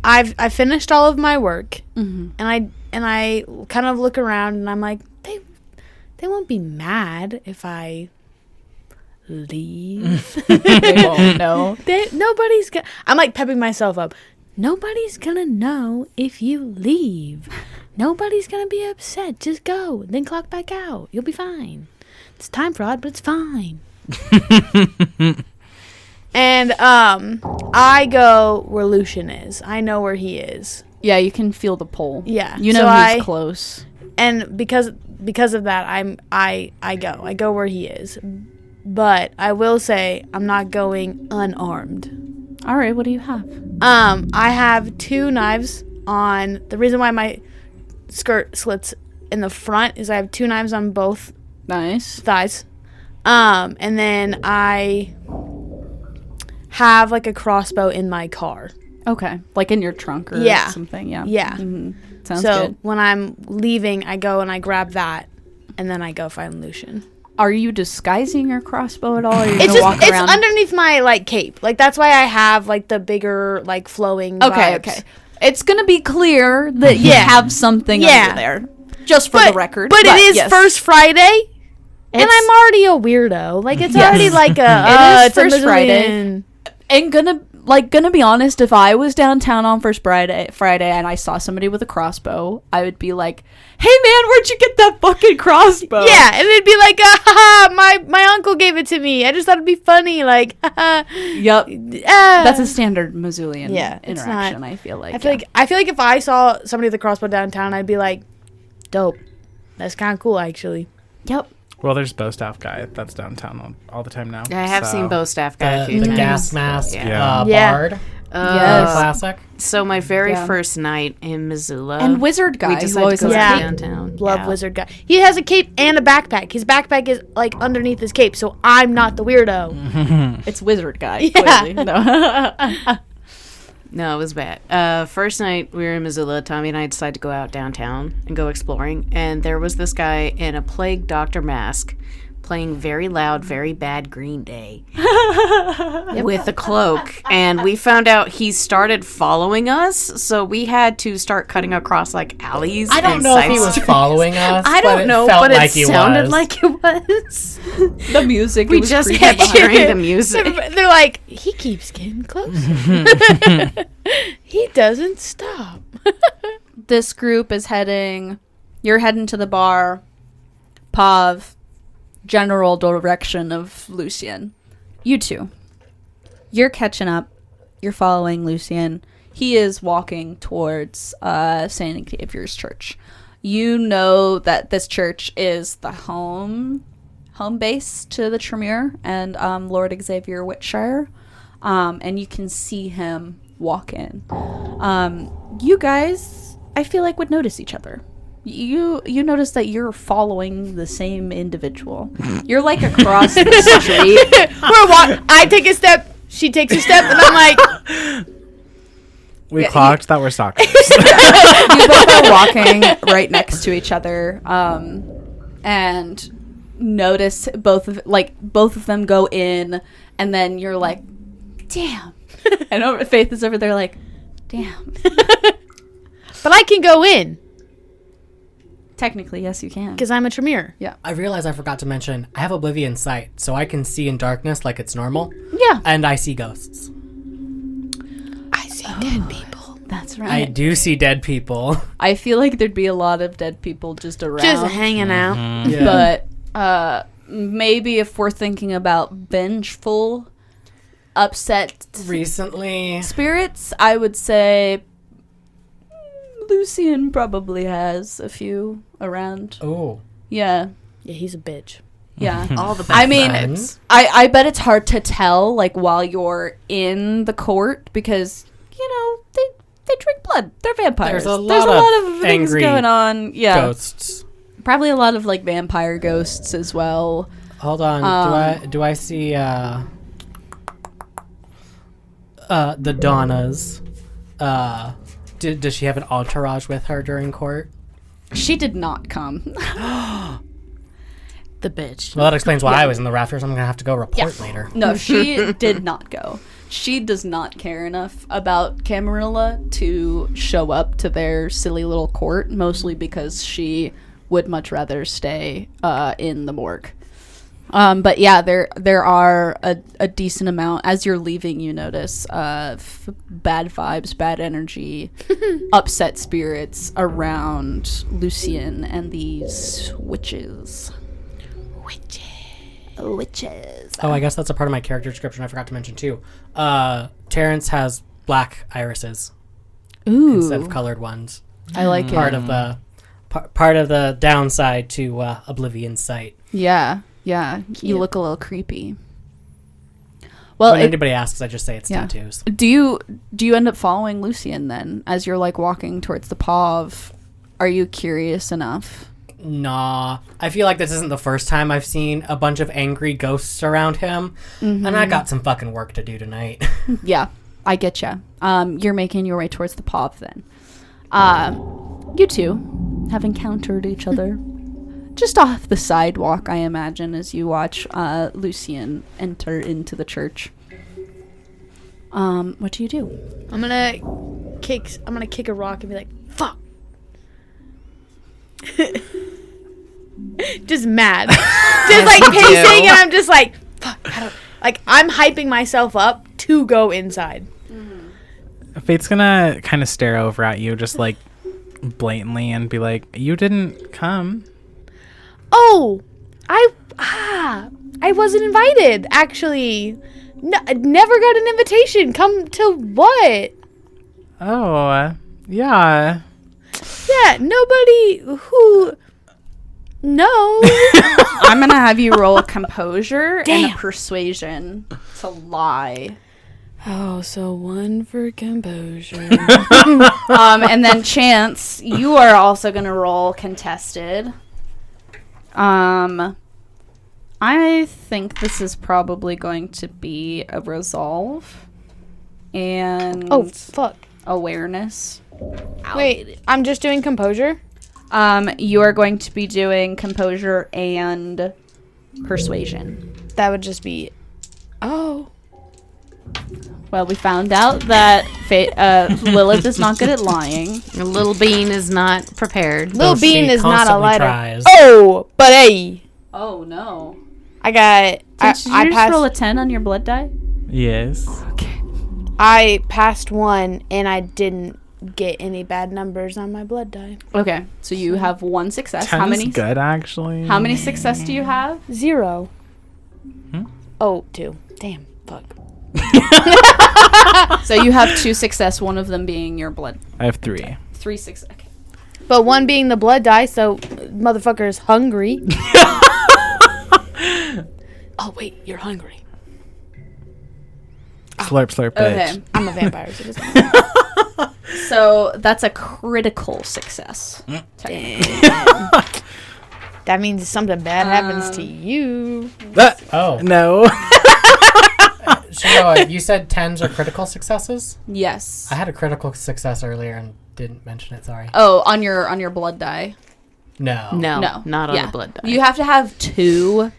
I finished all of my work, Mm-hmm. and I kind of look around and I'm like, they won't be mad if I leave. They won't know. Nobody's gonna. I'm like pepping myself up. Nobody's gonna know if you leave. Nobody's gonna be upset. Just go, then clock back out. You'll be fine. It's time fraud, but it's fine. And I go where Lucian is. I know where he is. Yeah, you can feel the pull. Yeah, You know so he's close. And because of that, I go where he is. But I will say I'm not going unarmed. All right, what do you have? I have 2 knives on. The reason why my skirt slits in the front is I have 2 knives on both Nice. thighs. And then I have like a crossbow in my car. Okay, like in your trunk or Yeah. something. Yeah. Yeah. Mm-hmm. Sounds So good. when I'm leaving, I go and I grab that, and then I go find Lucian. Are you disguising your crossbow at all? Or are you It's gonna just walk it's around? underneath my like cape. Like that's why I have like the bigger like flowing. Okay, vibes. okay. It's gonna be clear that you Yeah. have something Yeah. under there, just for the record. But it is yes. First Friday, and It's- I'm already a weirdo. Like it's Yes. already like a It is it's a First Friday. Missoulian. And gonna be honest, if I was downtown on First Friday and I saw somebody with a crossbow, I would be like, "Hey man, where'd you get that fucking crossbow?" Yeah, and it'd be like, my uncle gave it to me. I just thought it'd be funny. Like, Yep. That's a standard Missoulian Yeah, it's interaction. not- I feel like. I feel like if I saw somebody with a crossbow downtown, I'd be like, dope. That's kind of cool, actually. Yep. Well, there's Bow Staff guy that's downtown all the time now. I have so- seen Bow Staff guy a The few times. gas mask Yeah. Yeah. bard. Yes. Classic. So my very Yeah. first night in Missoula, And wizard guy we who decided always to go has a Yeah. cape. downtown. Love Yeah. wizard guy. He has a cape and a backpack. His backpack is like underneath his cape, so I'm not the weirdo. It's wizard guy. Yeah. Clearly. No. No, it was bad. First night we were in Missoula, Tommy and I decided to go out downtown and go exploring. And there was this guy in a plague doctor mask playing very loud, very bad Green Day with a cloak. And we found out he started following us, so we had to start cutting across like alleys. I don't and know if side he was streets. following us. I don't know, felt but like it he sounded was. like it was. The music. We it was just creepy kept behind. hearing the music. They're like, he keeps getting closer. He doesn't stop. This group is heading. You're heading to the bar. Pav. General direction of Lucian. You two. You're catching up. You're following Lucian. He is walking towards St. Xavier's Church. You know that this church is the home base to the Tremere and Lord Xavier Whitshire. And you can see him walk in. You guys, I feel like, would notice each other. You notice that you're following the same individual. You're like across the street. I take a step, she takes a step, and I'm like, We clocked that we're stalkers. You both are walking right next to each other, and notice both of them go in, and then you're like, "Damn!" And Faith is over there like, "Damn." but I can go in Technically, yes, you can. because I'm a Tremere. I realized I forgot to mention, I have Oblivion Sight, so I can see in darkness like it's normal. Yeah, And I see ghosts. I see dead people. that's I right. do see dead people. I feel like there'd be a lot of dead people just around. Just hanging out. But maybe if we're thinking about vengeful, upset Recently. spirits, I would say Lucian probably has a few around. Oh. Yeah. Yeah, he's a bitch. Yeah. All the best I mean, vibes. I bet it's hard to tell, like, while you're in the court because, you know, they drink blood. blood. They're vampires. There's a lot of things angry going on. Yeah. Ghosts. Probably a lot of like vampire ghosts as well. Hold on. Do I see the Donnas? Does she have an entourage with her during court? She did not come. The bitch. Well, that explains why I was in the rafters. I'm gonna have to go report later. No, she did not go. She does not care enough about Camarilla to show up to their silly little court, mostly because she would much rather stay in the morgue. But yeah, there are a decent amount. As you're leaving, you notice bad vibes, bad energy, upset spirits around Lucien and these witches. Witches. Oh, I guess that's a part of my character description I forgot to mention too. Terrance has black irises instead of colored ones. I like Part it. of the part of the downside to Oblivion's sight. Yeah. You look a little creepy. Well, when anybody asks, I just say it's tattoos. Do you end up following Lucien then as you're like walking towards the Pav? Are you curious enough? Nah, I feel like this isn't the first time I've seen a bunch of angry ghosts around him, and I got some fucking work to do tonight. Yeah, I get ya. You're making your way towards the Pav then. You two have encountered each other just off the sidewalk, I imagine, as you watch Lucien enter into the church. What do you do? I'm gonna kick a rock and be like, fuck. Just mad. Just like pacing, and I'm just like, fuck. I'm hyping myself up to go inside. Fate's gonna kind of stare over at you, just like blatantly, and be like, "You didn't come." Oh, I wasn't invited. Actually, no, I never got an invitation. Come to what? Oh, yeah. Yeah, nobody who. No. I'm gonna have you roll a composure and a Damn. persuasion to lie. Oh, so one for composure. And then Chance, you are also gonna roll contested. I think this is probably going to be a resolve and Oh, fuck. awareness. Wait, I'm just doing composure? You are going to be doing composure and persuasion. That would just be. Oh. Well, we found out that Lilith is not good at lying. Little Bean is not prepared. Little Though Bean she is not a constantly lighter. tries. Oh, but hey. Oh no! I got. Did you I just passed. roll a 10 on your blood die? Yes. I passed one, and I didn't get any bad numbers on my blood die. Okay, so you have one success. How 10's many? good, actually. How many success do you have? 0. Oh, 2. Damn. Fuck. So you have 2 success, one of them being your blood. I have 3. 3 success. Okay. But one being the blood die, so motherfucker is hungry. Oh, wait. You're hungry. Slurp, slurp, bitch. Okay. I'm a vampire. So just So that's a critical success. that means something bad happens to you. Oh, No. Chenoa, you said 10s are critical successes? Yes. I had a critical success earlier and didn't mention it, sorry. Oh, on your blood die. No. No, No. not on Yeah. the blood die. You have to have 2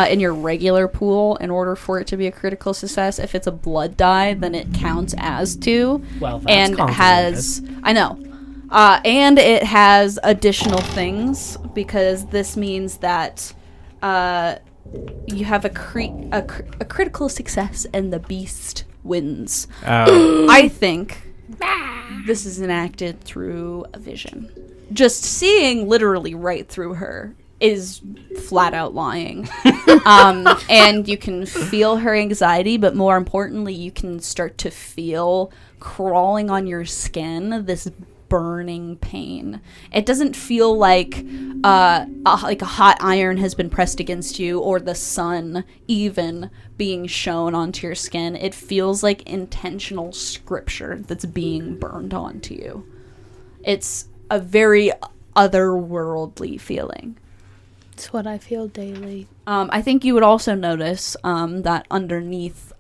in your regular pool in order for it to be a critical success. If it's a blood die, then it counts as 2. Well, that's and complicated. has I know, and it has additional things because this means that you have a critical success and the beast wins. Oh. I think this is enacted through a vision. Just seeing literally right through her is flat out lying. And you can feel her anxiety, but more importantly, you can start to feel crawling on your skin this burning pain. It doesn't feel like a hot iron has been pressed against you, or the sun even being shown onto your skin. It feels like intentional scripture that's being burned onto you. It's a very otherworldly feeling. It's what I feel daily. I think you would also notice that underneath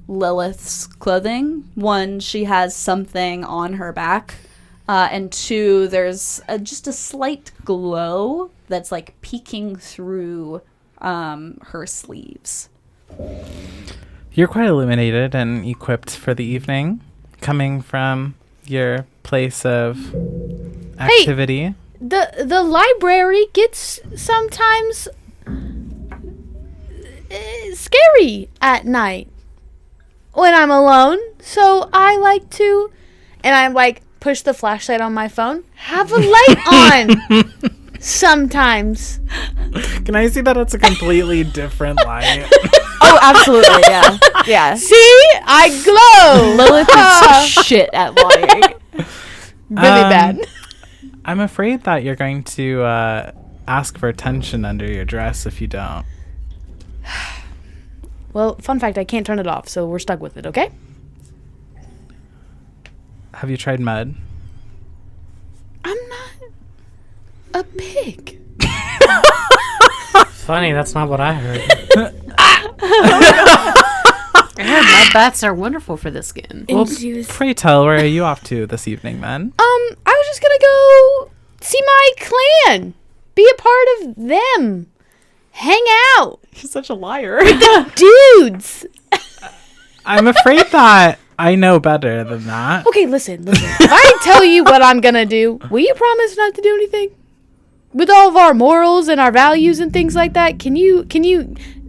Lilith's clothing, one, she has something on her back, and two, there's just a slight glow that's like peeking through her sleeves. You're quite illuminated and equipped for the evening, coming from your place of activity. The library gets sometimes scary at night when I'm alone, so I like to, and I like push the flashlight on my phone, have a light on sometimes. Can I see that it's a completely different light? Oh, absolutely, yeah. Yeah. See? I glow! Lilith is shit at lying. Really bad. I'm afraid that you're going to ask for attention under your dress if you don't. Well, fun fact, I can't turn it off, so we're stuck with it, okay? Have you tried mud? I'm not a pig. Funny, that's not what I heard. I heard mud baths are wonderful for the skin. Well, pray tell, where are you off to this evening, then? I was just gonna go see my clan, be a part of them, hang out. She's such a liar. Dudes. I'm afraid that I know better than that. Okay, listen. If I tell you what I'm gonna do, will you promise not to do anything? With all of our morals and our values and things like that, can you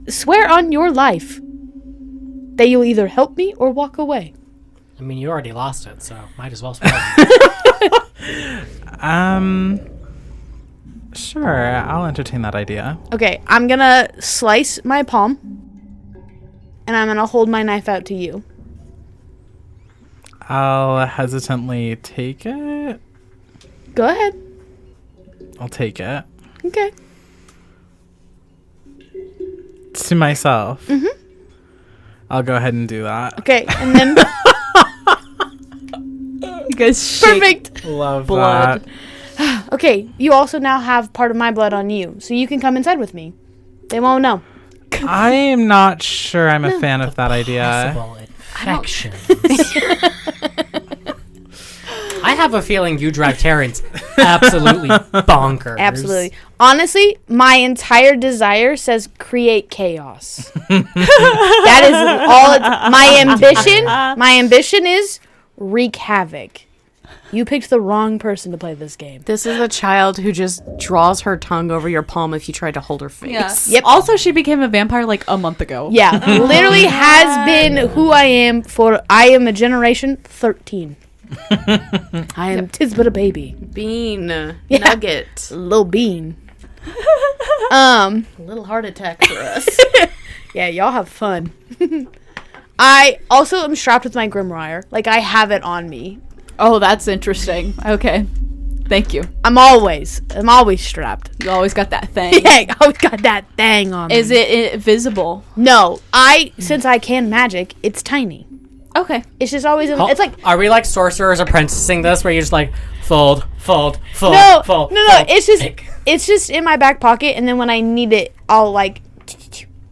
swear on your life that you'll either help me or walk away? I mean, you already lost it, so might as well spell it. Sure, I'll entertain that idea. Okay, I'm gonna slice my palm, and I'm gonna hold my knife out to you. I'll hesitantly take it. Go ahead. I'll take it. Okay. To myself. Mm-hmm. I'll go ahead and do that. Okay, and then You guys perfect. Love blood. that. Okay, you also now have part of my blood on you, so you can come inside with me. They won't know. I am not sure I'm a fan of that idea. Possible infections. I have a feeling you drive Terrance absolutely bonkers. Absolutely. Honestly, my entire desire says create chaos. That is all. My ambition. My ambition is wreak havoc. You picked the wrong person to play this game. This is a child who just draws her tongue over your palm if you try to hold her face. Yeah. Yep. Also, she became a vampire like a month ago. Yeah, literally has been who I am for. I am a generation 13. I am tis but a baby. Bean. Nugget. Little bean. A little heart attack for us. Yeah, y'all have fun. I also am strapped with my grimoire. Like, I have it on me. Oh, that's interesting. Okay. Thank you. I'm always strapped. You always got that thing. Yeah, I always got that thing on me. Is it visible? No, since I can magic, it's tiny. Okay. It's just always in, it's like Are we like sorcerers apprenticing this where you're just like fold, fold, fold, no, fold? no. Fold, It's just in my back pocket, and then when I need it, I'll like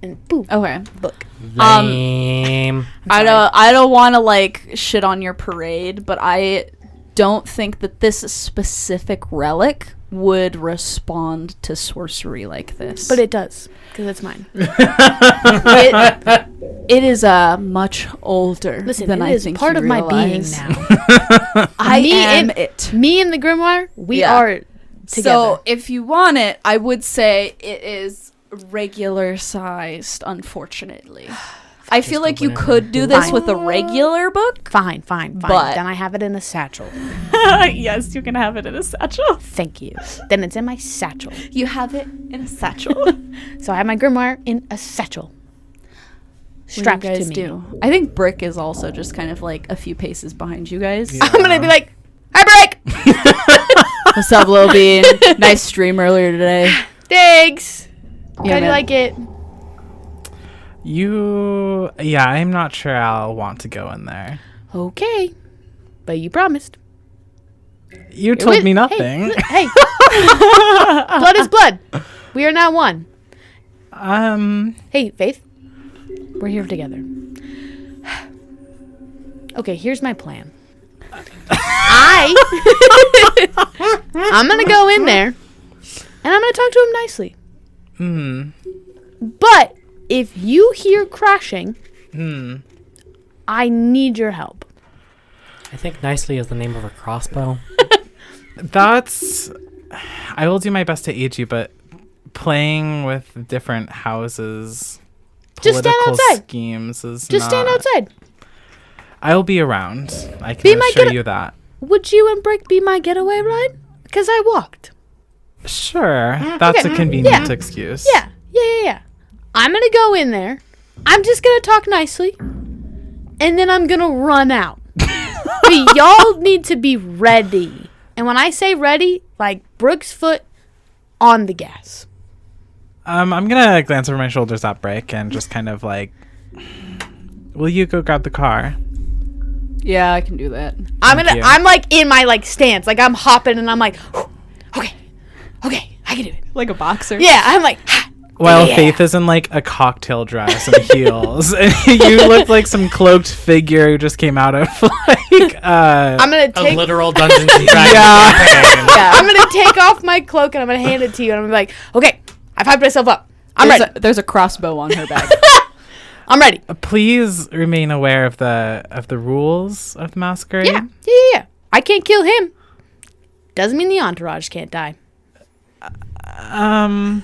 and boop. Okay. Look. Lame. I don't want to like shit on your parade, but I don't think that this specific relic would respond to sorcery like this. But it does, because it's mine. It is much older Listen, than it I is think part you of my being realize. now. I Me am and- it. Me and the grimoire, we Yeah. are together. So if you want it, I would say it is regular sized, unfortunately. I feel like you could do this Fine. with a regular book. Fine. But- Then I have it in a satchel. Yes, you can have it in a satchel. Thank you. Then it's in my satchel. You have it in a satchel. So I have my grimoire in a satchel. Strapped What do you to guys me. do? I think Brick is also just kind of like a few paces behind you guys. I'm gonna be like, Hi, Break. What's up, Lil Bean? Nice stream earlier today. Thanks. Yeah, How do you man. like it? I'm not sure I'll want to go in there. Okay. But you promised. You told me Hey, nothing. Hey. Blood is blood. We are now one. Hey, Faith. We're here together. Okay, here's my plan. I'm gonna go in there and I'm gonna talk to him nicely. But if you hear crashing, I need your help. I think nicely is the name of a crossbow. I will do my best to aid you, but playing with different houses, Just stand political outside. schemes is Just stand not- outside. I'll be around. I Be can my assure get- you that. Would you and Brick be my getaway ride? Because I walked. Sure, that's okay. a convenient Yeah. excuse. Yeah. I'm gonna go in there. I'm just gonna talk nicely, and then I'm gonna run out. But y'all need to be ready. And when I say ready, like Brooke's foot on the gas. I'm gonna glance over my shoulders at Brick and just kind of like, will you go grab the car? Yeah, I can do that. you. I'm like in my like stance, like I'm hopping and I'm like, okay, I can do it. Like a boxer. Yeah, I'm like, While yeah. Faith is in like a cocktail dress and heels, and you look like some cloaked figure who just came out of like I'm gonna A take. literal Dungeons and Dragons Yeah. campaign. Yeah, I'm gonna take off my cloak and I'm gonna hand it to you and I'm gonna be like, okay, I've hyped myself up. I'm ready. There's a crossbow on her back. I'm ready. Please remain aware of the rules of the masquerade. Yeah. I can't kill him. Doesn't mean the entourage can't die. I'm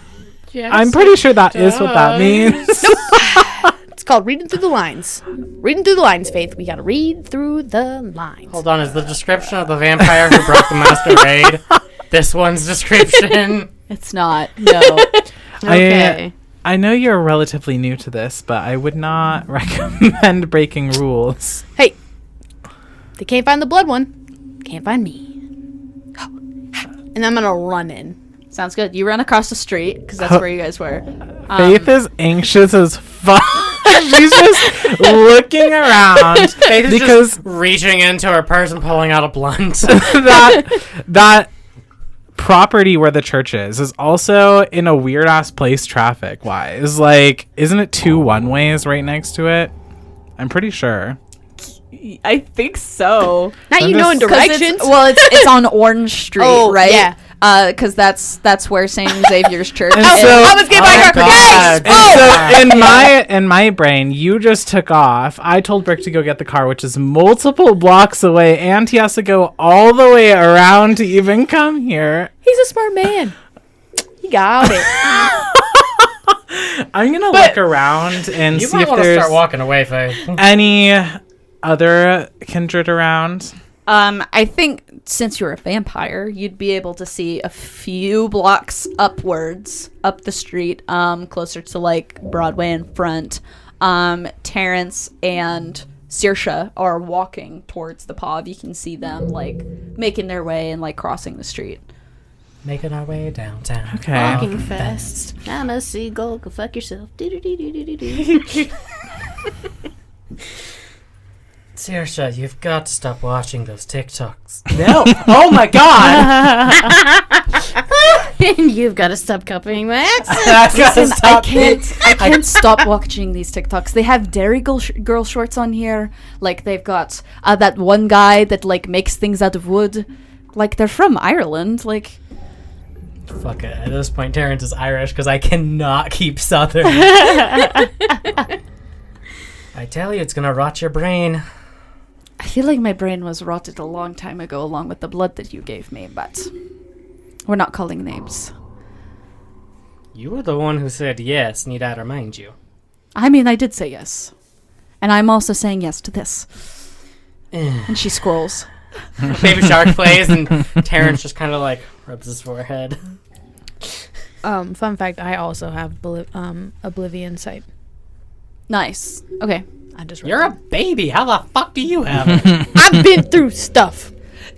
pretty sure that is what that means. It's called reading through the lines. Reading through the lines, Faith. We gotta read through the lines. Hold on, is the description of the vampire who broke the masquerade this one's description? It's not. No. Okay. I know you're relatively new to this, but I would not recommend breaking rules. Hey, they can't find the blood one. Can't find me. And I'm gonna run in. Sounds good. You run across the street because that's where you guys were. Faith is anxious as fuck. She's just looking around Faith is because just reaching into her purse and pulling out a blunt. that property where the church is also in a weird ass place traffic wise. Like, isn't it 2 one-ways right next to it? I'm pretty sure. I think so. Not I'm you knowing just- directions. It's on Orange Street, Oh, right? yeah. Because that's where St. Xavier's Church And is. so- I was getting my car. God. Guys! And so in my brain, you just took off. I told Brick to go get the car, which is multiple blocks away, and he has to go all the way around to even come here. He's a smart man. He got it. I'm gonna look around and You see might if want to there's start walking away, Faith. any other kindred around. I think since you're a vampire, you'd be able to see a few blocks upwards, up the street, closer to like Broadway and Front. Terrance and Saoirse are walking towards the pub. You can see them like making their way and like crossing the street. Making our way downtown. Okay. Walking fast. I'm a seagull. Go fuck yourself. Do-do-do-do-do-do. Saoirse, you've got to stop watching those TikToks. No. Oh my god. And you've got to stop copying my accent. Listen, I can't stop watching these TikToks. They have Dairy Girl shorts on here. Like they've got that one guy that like makes things out of wood. Like they're from Ireland. Like Fuck it. At this point, Terrance is Irish because I cannot keep Southern. I tell you, it's gonna rot your brain. I feel like my brain was rotted a long time ago along with the blood that you gave me, but we're not calling names. You were the one who said yes, need I remind you. I mean, I did say yes. And I'm also saying yes to this. And she scrolls. Baby Shark plays, and Terrance just kind of like rubs his forehead. Fun fact, I also have Oblivion sight. Nice. Okay. I just You're a baby. How the fuck do you have it? I've been through stuff.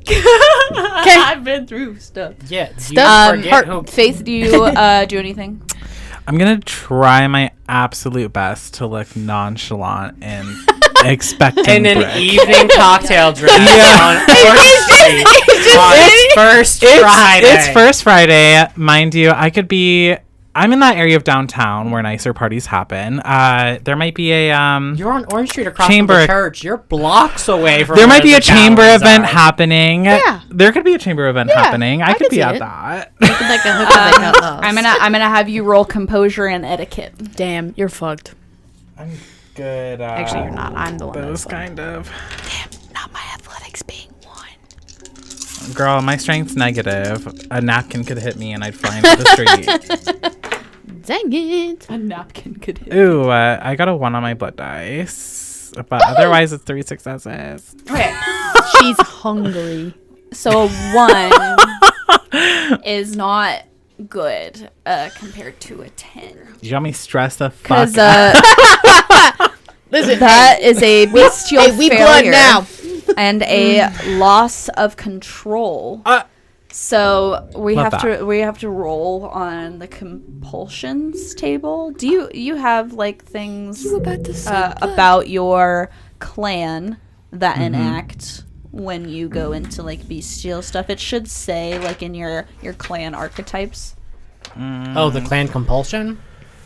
I've been through stuff. Yeah. Faith, do you do anything? I'm gonna try my absolute best to look nonchalant and expecting in an Brick. evening cocktail dress on Friday. It's first Friday, mind you. I'm in that area of downtown where nicer parties happen. There might be a You're on Orange Street across chamber. from the church. You're blocks away from. There might where be the a chamber galleries event are. happening. Yeah. There could be a chamber event happening. I could be see at it. that. I'm gonna have you roll composure and etiquette. Damn, you're fucked. I'm good. Actually, you're not. I'm the one. Those That's kind of. Damn, not my athletics being one. Girl, my strength's negative. A napkin could hit me and I'd fly into the street. Dang it. A napkin could hit. Ooh, I got a 1 on my blood dice. But otherwise, it's 3 successes. Okay. She's hungry. So a 1 is not good compared to a 10. You got me stressed the fuck Because Listen, that is a bestial hey, we blood failure now. and a loss of control. So we Love have to roll on the compulsions table. Do you have like things about your clan that enact when you go into like bestial stuff? It should say like in your clan archetypes. Oh, the clan compulsion?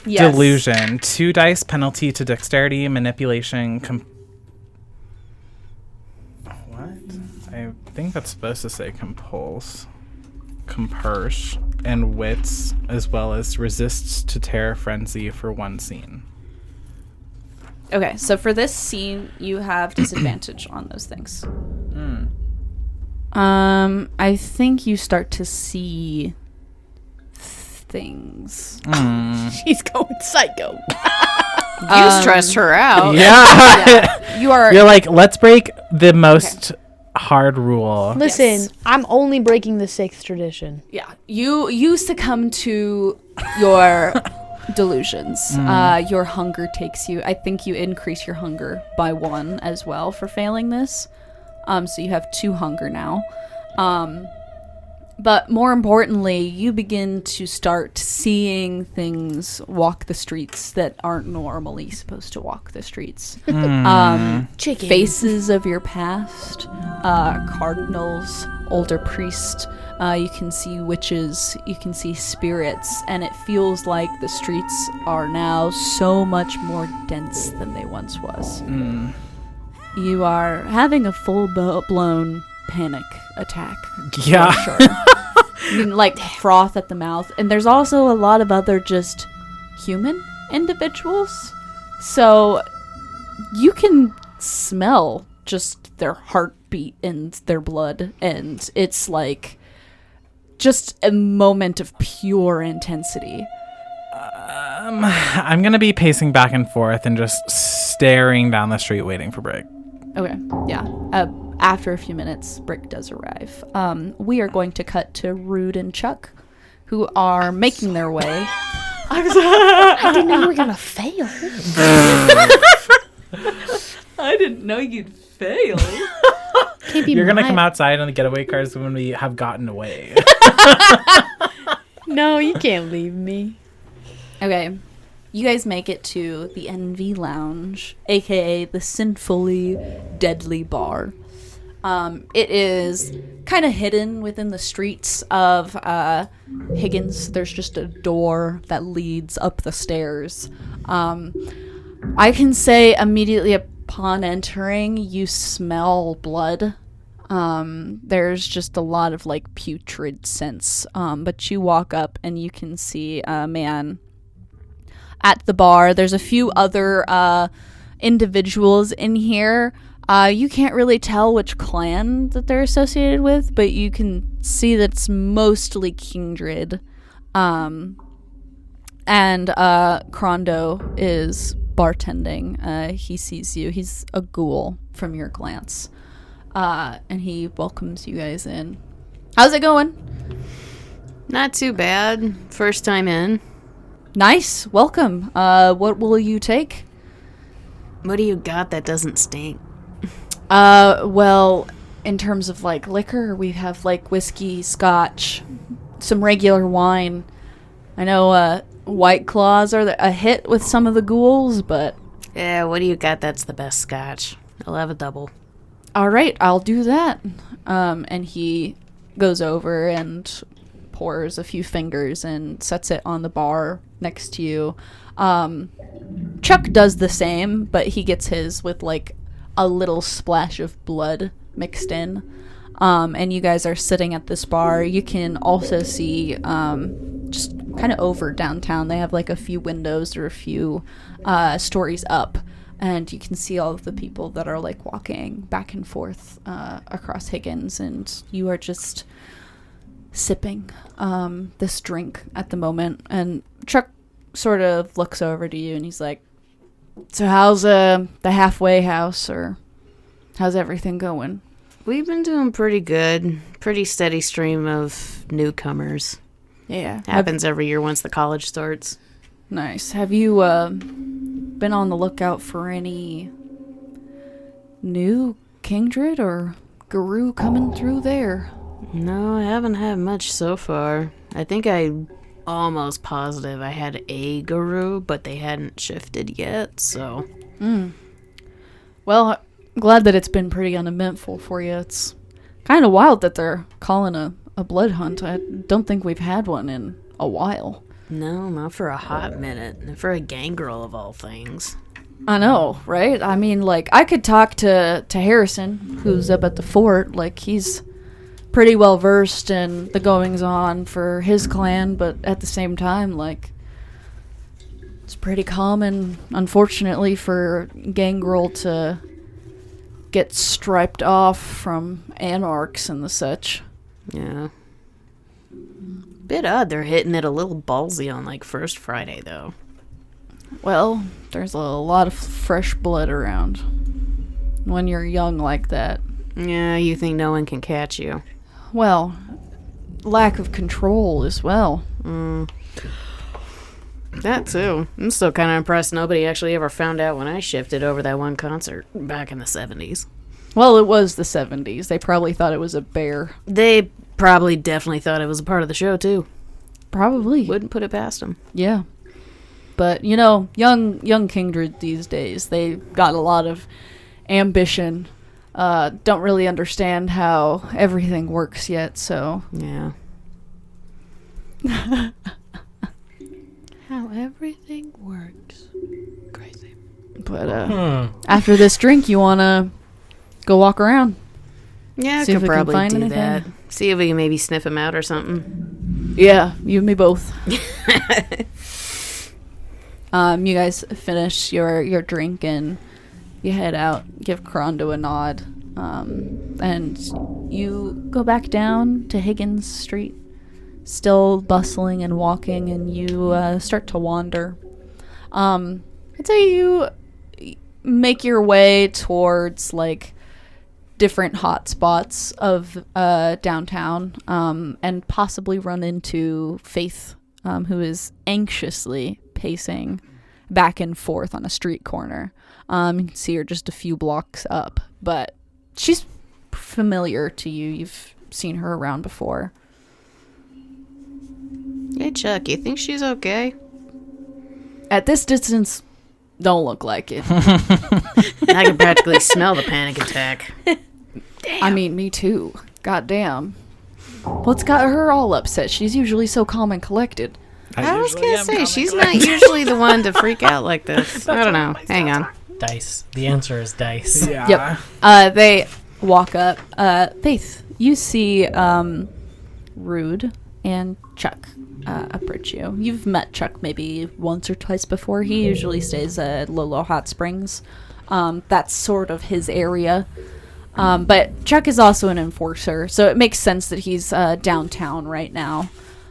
Yes. Delusion. 2 dice penalty to dexterity, manipulation. What? I think that's supposed to say compurse, and wits, as well as resists to terror frenzy for 1 scene. Okay, so for this scene, you have disadvantage on those things. I think you start to see things. She's going psycho. You stressed her out. Yeah. You're like, let's break the most hard rule. Listen, Yes. I'm only breaking the 6th tradition. Yeah, you succumb to your delusions. Your hunger takes you. I think you increase your hunger by 1 as well for failing this. So you have 2 hunger now. But more importantly, you begin to start seeing things walk the streets that aren't normally supposed to walk the streets. Chicken. Faces of your past, cardinals, older priests. You can see witches, you can see spirits, and it feels like the streets are now so much more dense than they once was. You are having a full-blown panic attack. Yeah. For sure. I mean, like froth at the mouth. And there's also a lot of other just human individuals. So you can smell just their heartbeat and their blood. And it's like just a moment of pure intensity. I'm going to be pacing back and forth and just staring down the street waiting for Brick. Okay, yeah. After a few minutes, Brick does arrive. We are going to cut to Rude and Chuck, who are making their way. I didn't know you were going to fail. I didn't know you'd fail. Can't be You're going to my- come outside on the getaway cars when we have gotten away. No, you can't leave me. Okay, you guys make it to the Envy Lounge, aka the Sinfully Deadly Bar. It is kind of hidden within the streets of Higgins. There's just a door that leads up the stairs. I can say immediately upon entering, you smell blood. There's just a lot of like putrid scents. But you walk up and you can see a man at the bar. There's a few other individuals in here. You can't really tell which clan that they're associated with, but you can see that it's mostly kindred. And Crondo is bartending. He sees you. He's a ghoul from your glance. And he welcomes you guys in. How's it going? Not too bad. First time in. Nice. Welcome. What will you take? What do you got that doesn't stink? Well, in terms of like liquor, we have like whiskey, scotch, some regular wine. I know White Claws are a hit with some of the ghouls, but... Yeah, what do you got that's the best scotch? I'll have a double. All right, I'll do that. And he goes over and pours a few fingers and sets it on the bar next to you. Chuck does the same, but he gets his with like a little splash of blood mixed in. And you guys are sitting at this bar. You can also see just kind of over downtown. They have like a few windows or a few stories up. And you can see all of the people that are like walking back and forth across Higgins. And you are just sipping this drink at the moment. And Chuck sort of looks over to you and he's like, so how's the halfway house, or how's everything going? We've been doing pretty good. Pretty steady stream of newcomers. Yeah. Happens every year once the college starts. Nice. Have you been on the lookout for any new kindred or guru coming through there? No, I haven't had much so far. I think I'm almost positive I had a guru, but they hadn't shifted yet, so... Well, glad that it's been pretty uneventful for you. It's kind of wild that they're calling a blood hunt. I don't think we've had one in a while. No, not for a hot minute. And for a gangrel of all things. I know, right? I mean, like, I could talk to Harrison, who's up at the fort. Like, he's pretty well versed in the goings-on for his clan, but at the same time, like, it's pretty common, unfortunately, for gangrel to get striped off from anarchs and the such. Yeah. Bit odd they're hitting it a little ballsy on, like, First Friday, though. Well, there's a lot of fresh blood around when you're young like that. Yeah, you think no one can catch you. Well, lack of control as well. That too. I'm still kind of impressed nobody actually ever found out when I shifted over that one concert back in the 70s. Well, it was the 70s. They probably thought it was a bear. They probably definitely thought it was a part of the show, too. Probably. Wouldn't put it past them. Yeah. But, you know, young kindred these days, they got a lot of ambition. Don't really understand how everything works yet, so... Yeah. How everything works. Crazy. But, after this drink, you want to go walk around? Yeah, I See if could we can probably find do anything. that. See if we can maybe sniff him out or something. Yeah, you and me both. You guys finish your drink and you head out, give Crondo a nod, and you go back down to Higgins Street, still bustling and walking, and you start to wander. I'd say you make your way towards, like, different hot spots of downtown, and possibly run into Faith, who is anxiously pacing back and forth on a street corner. You can see her just a few blocks up, but she's familiar to you. You've seen her around before. Hey, Chuck, you think she's okay? At this distance, don't look like it. I can practically smell the panic attack. I mean, me too. Goddamn. What's got her all upset? She's usually so calm and collected. I was gonna say, she's not usually the one to freak out like this. I don't know. Hang on. Dice. The answer is dice. Yeah. Yep. They walk up. Faith, you see Rude and Chuck approach you. You've met Chuck maybe once or twice before. He usually stays at Lolo Hot Springs. That's sort of his area. But Chuck is also an enforcer, so it makes sense that he's downtown right now.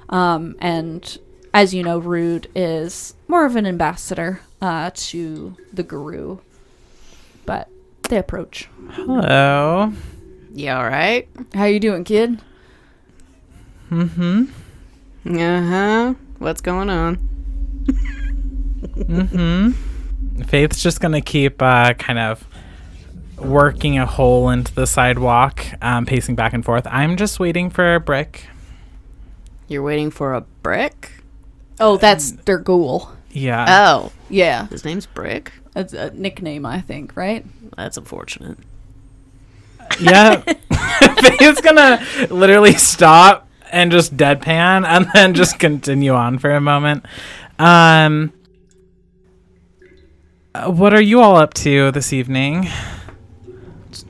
And as you know, Rude is more of an ambassador to the guru. But they approach. Hello. You alright? How you doing, kid? Mm-hmm. Uh-huh. What's going on? Mm-hmm. Faith's just gonna keep kind of working a hole into the sidewalk, pacing back and forth. I'm just waiting for a brick. You're waiting for a Brick? Oh, that's their ghoul. Yeah. Oh, Yeah. his name's Brick? That's a nickname, I think, right? That's unfortunate. Yeah. Faye's gonna literally stop and just deadpan and then just continue on for a moment. What are you all up to this evening?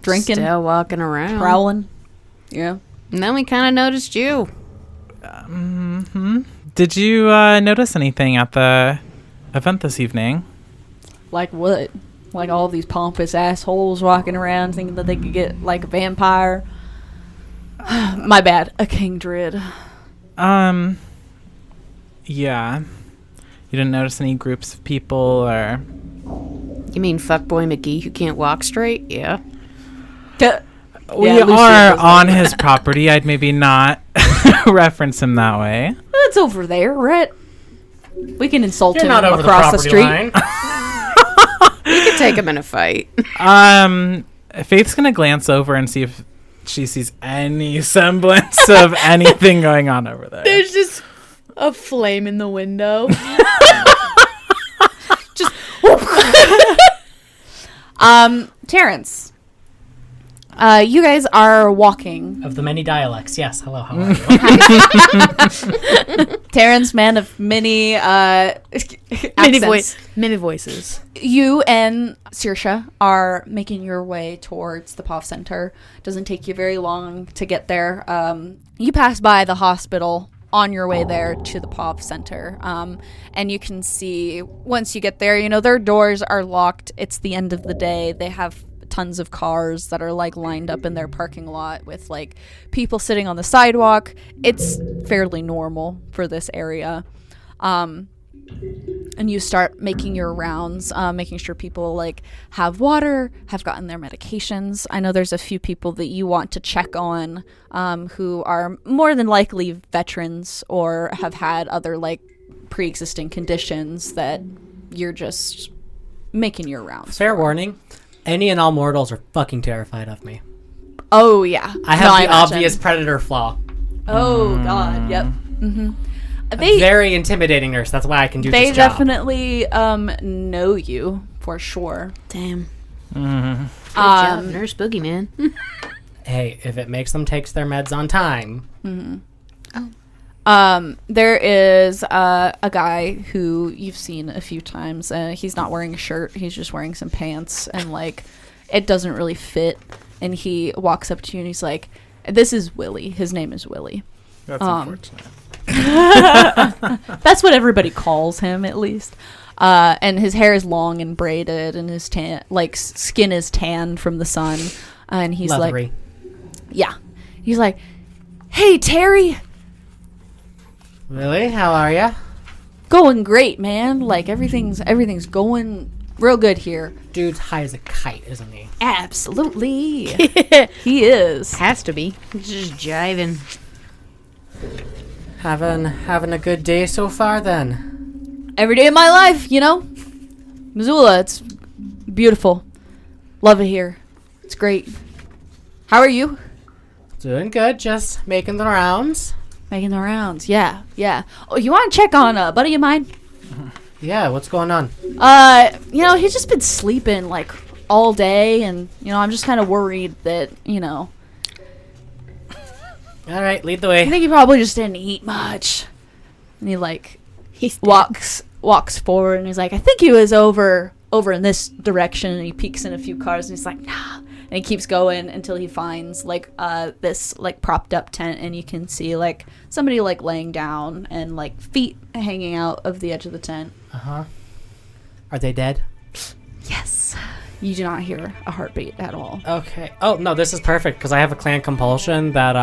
Drinking, Still walking around. prowling. Yeah. And then we kind of noticed you. Did you notice anything at the event this evening? Like what? Like all these pompous assholes walking around thinking that they could get like a vampire. My bad. A king druid. Yeah. You didn't notice any groups of people or... You mean fuckboy McGee who can't walk straight? Yeah. We Lucia are does on his property. I'd maybe not reference him that way. It's over there, right? We can insult You're him not over across the property street. line. You could take him in a fight. Faith's gonna glance over and see if she sees any semblance of anything going on over there. There's just a flame in the window. Terrance. You guys are walking. Of the many dialects, yes. Hello, how are you? Terrance, man of many accents. Many voices. You and Saoirse are making your way towards the POV Center. Doesn't take you very long to get there. You pass by the hospital on your way there to the POV Center. And you can see, once you get there, you know, their doors are locked. It's the end of the day. They have tons of cars that are like lined up in their parking lot with like people sitting on the sidewalk. It's fairly normal for this area. And you start making your rounds, making sure people like have water, have gotten their medications. I know there's a few people that you want to check on who are more than likely veterans or have had other like pre-existing conditions that you're just making your rounds. Fair warning. Any and all mortals are fucking terrified of me. Oh, yeah. I have the obvious predator flaw. Oh, God. Yep. Mm-hmm. I'm very intimidating nurse. That's why I can do They this job. definitely know you, for sure. Damn. Mm-hmm. Good job, Nurse Boogeyman. Hey, if it makes them take their meds on time. Mm-hmm. There is a guy who you've seen a few times. He's not wearing a shirt. He's just wearing some pants, and like it doesn't really fit. And he walks up to you and he's like, "This is Willie. His name is Willie." That's unfortunate. That's what everybody calls him, at least. And his hair is long and braided, and his skin is tanned from the sun. And he's Leathery. like, "Yeah." He's like, "Hey, Terry." Really? How are ya? Going great, man. Like everything's going real good here. Dude's high as a kite, isn't he? Absolutely. He is. Has to be. Just jiving. Having a good day so far then? Every day of my life, you know. Missoula, it's beautiful. Love it here. It's great. How are you? Doing good, just making the rounds. Making the rounds. Yeah. Oh, you want to check on a buddy of mine? Yeah, what's going on? You know, he's just been sleeping like all day, and you know, I'm just kind of worried that, you know, All right, lead the way. I think he probably just didn't eat much. And he like walks forward, and he's like, "I think he was over in this direction." And he peeks in a few cars, and he's like, "Nah." And he keeps going until he finds like this like propped up tent, and you can see like somebody like laying down and like feet hanging out of the edge of the tent. Uh-huh. Are they dead? Yes. You do not hear a heartbeat at all. Okay. Oh, no, this is perfect because I have a clan compulsion that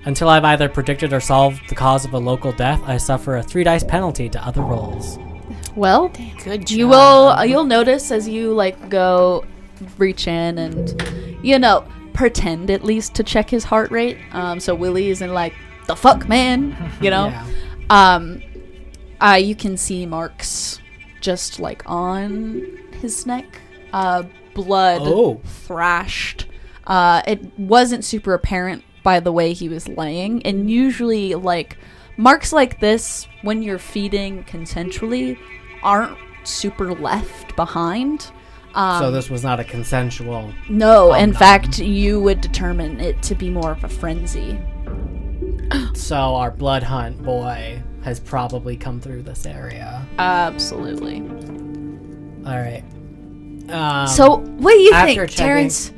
until I've either predicted or solved the cause of a local death, I suffer a 3 dice penalty to other rolls. Well, Good job. you'll notice as you like go reach in and, you know, pretend at least to check his heart rate. So Willie isn't like, "The fuck, man," you know. Yeah. You can see marks just like on his neck, blood thrashed. It wasn't super apparent by the way he was laying, and usually like marks like this when you're feeding consensually aren't super left behind. So this was not a consensual. No, in fact, you would determine it to be more of a frenzy. So our blood hunt boy has probably come through this area. Absolutely. All right. So what do you think, checking, Terrance?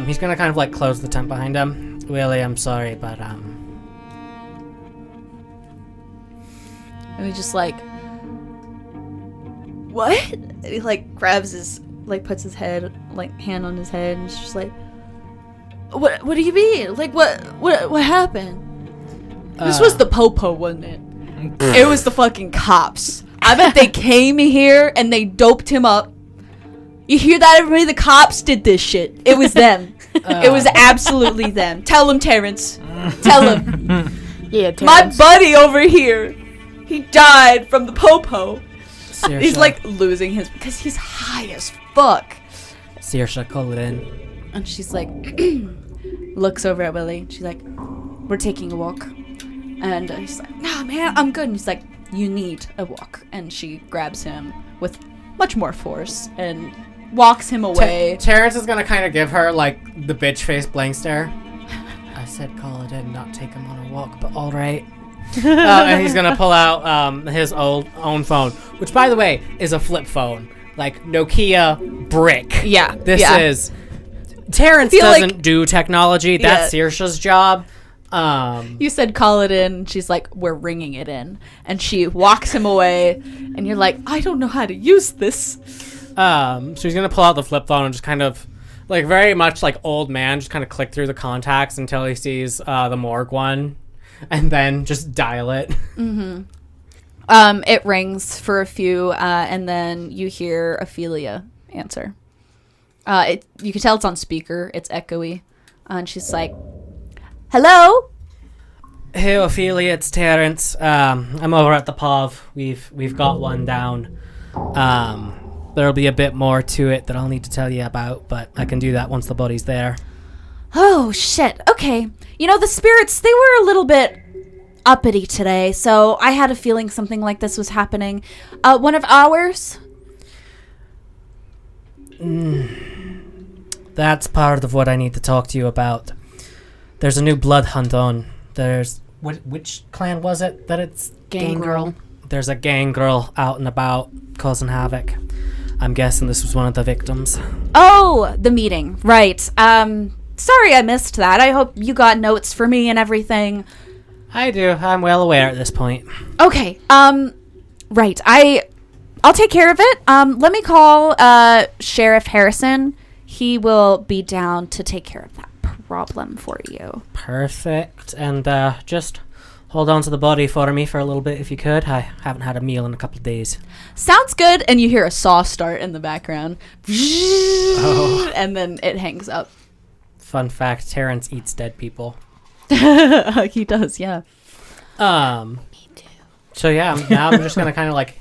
He's gonna kind of like close the tent behind him. Willie, I'm sorry, but And he just like, what? And he like grabs his, like puts his head, like hand on his head, and it's just like, what do you mean? Like what happened? This was the popo, wasn't it? It was the fucking cops. I bet they came here and they doped him up. You hear that, everybody? The cops did this shit. It was them. It was absolutely them. Tell him, Terrance. Tell him. Yeah, Terrance. My buddy over here, he died from the popo. Saoirse, He's like losing his, because he's high as fuck. Saoirse, call it in. And she's like, looks over at Willie. She's like, we're taking a walk. And he's like, nah, man, I'm good. And he's like, you need a walk. And she grabs him with much more force and walks him away. Terrance is gonna kind of give her like the bitch face blank stare. I said call it in, not take him on a walk, but all right. And he's gonna pull out his own phone, which by the way is a flip phone, like Nokia brick. Yeah, this yeah. is. Terrance doesn't do technology. That's Saoirse's job. You said call it in. She's like, we're ringing it in. And she walks him away. And you're like, I don't know how to use this. So he's going to pull out the flip phone and just kind of, like very much like old man, just kind of click through the contacts until he sees the morgue one. And then just dial it. Mm-hmm. It rings for a few. And then you hear Ophelia answer. You can tell it's on speaker. It's echoey. And she's like, hello? Hey, Ophelia, it's Terrance. I'm over at the POV. We've got one down. There'll be a bit more to it that I'll need to tell you about, but I can do that once the body's there. Oh, shit. Okay. You know, the spirits, they were a little bit uppity today, so I had a feeling something like this was happening. One of ours? That's part of what I need to talk to you about. There's a new blood hunt on. There's... Which clan was it that it's... Gangrel. There's a gangrel out and about causing havoc. I'm guessing this was one of the victims. Oh, the meeting. Right. Sorry I missed that. I hope you got notes for me and everything. I do. I'm well aware at this point. Okay. Right. I'll take care of it. Let me call Sheriff Harrison. He will be down to take care of that problem for you. Perfect. And just hold on to the body for me for a little bit if you could. I haven't had a meal in a couple of days. Sounds good. And you hear a saw start in the background. Oh. And then it hangs up. Fun fact, Terrance eats dead people. He does, yeah. Me too. So yeah, now I'm just gonna kind of like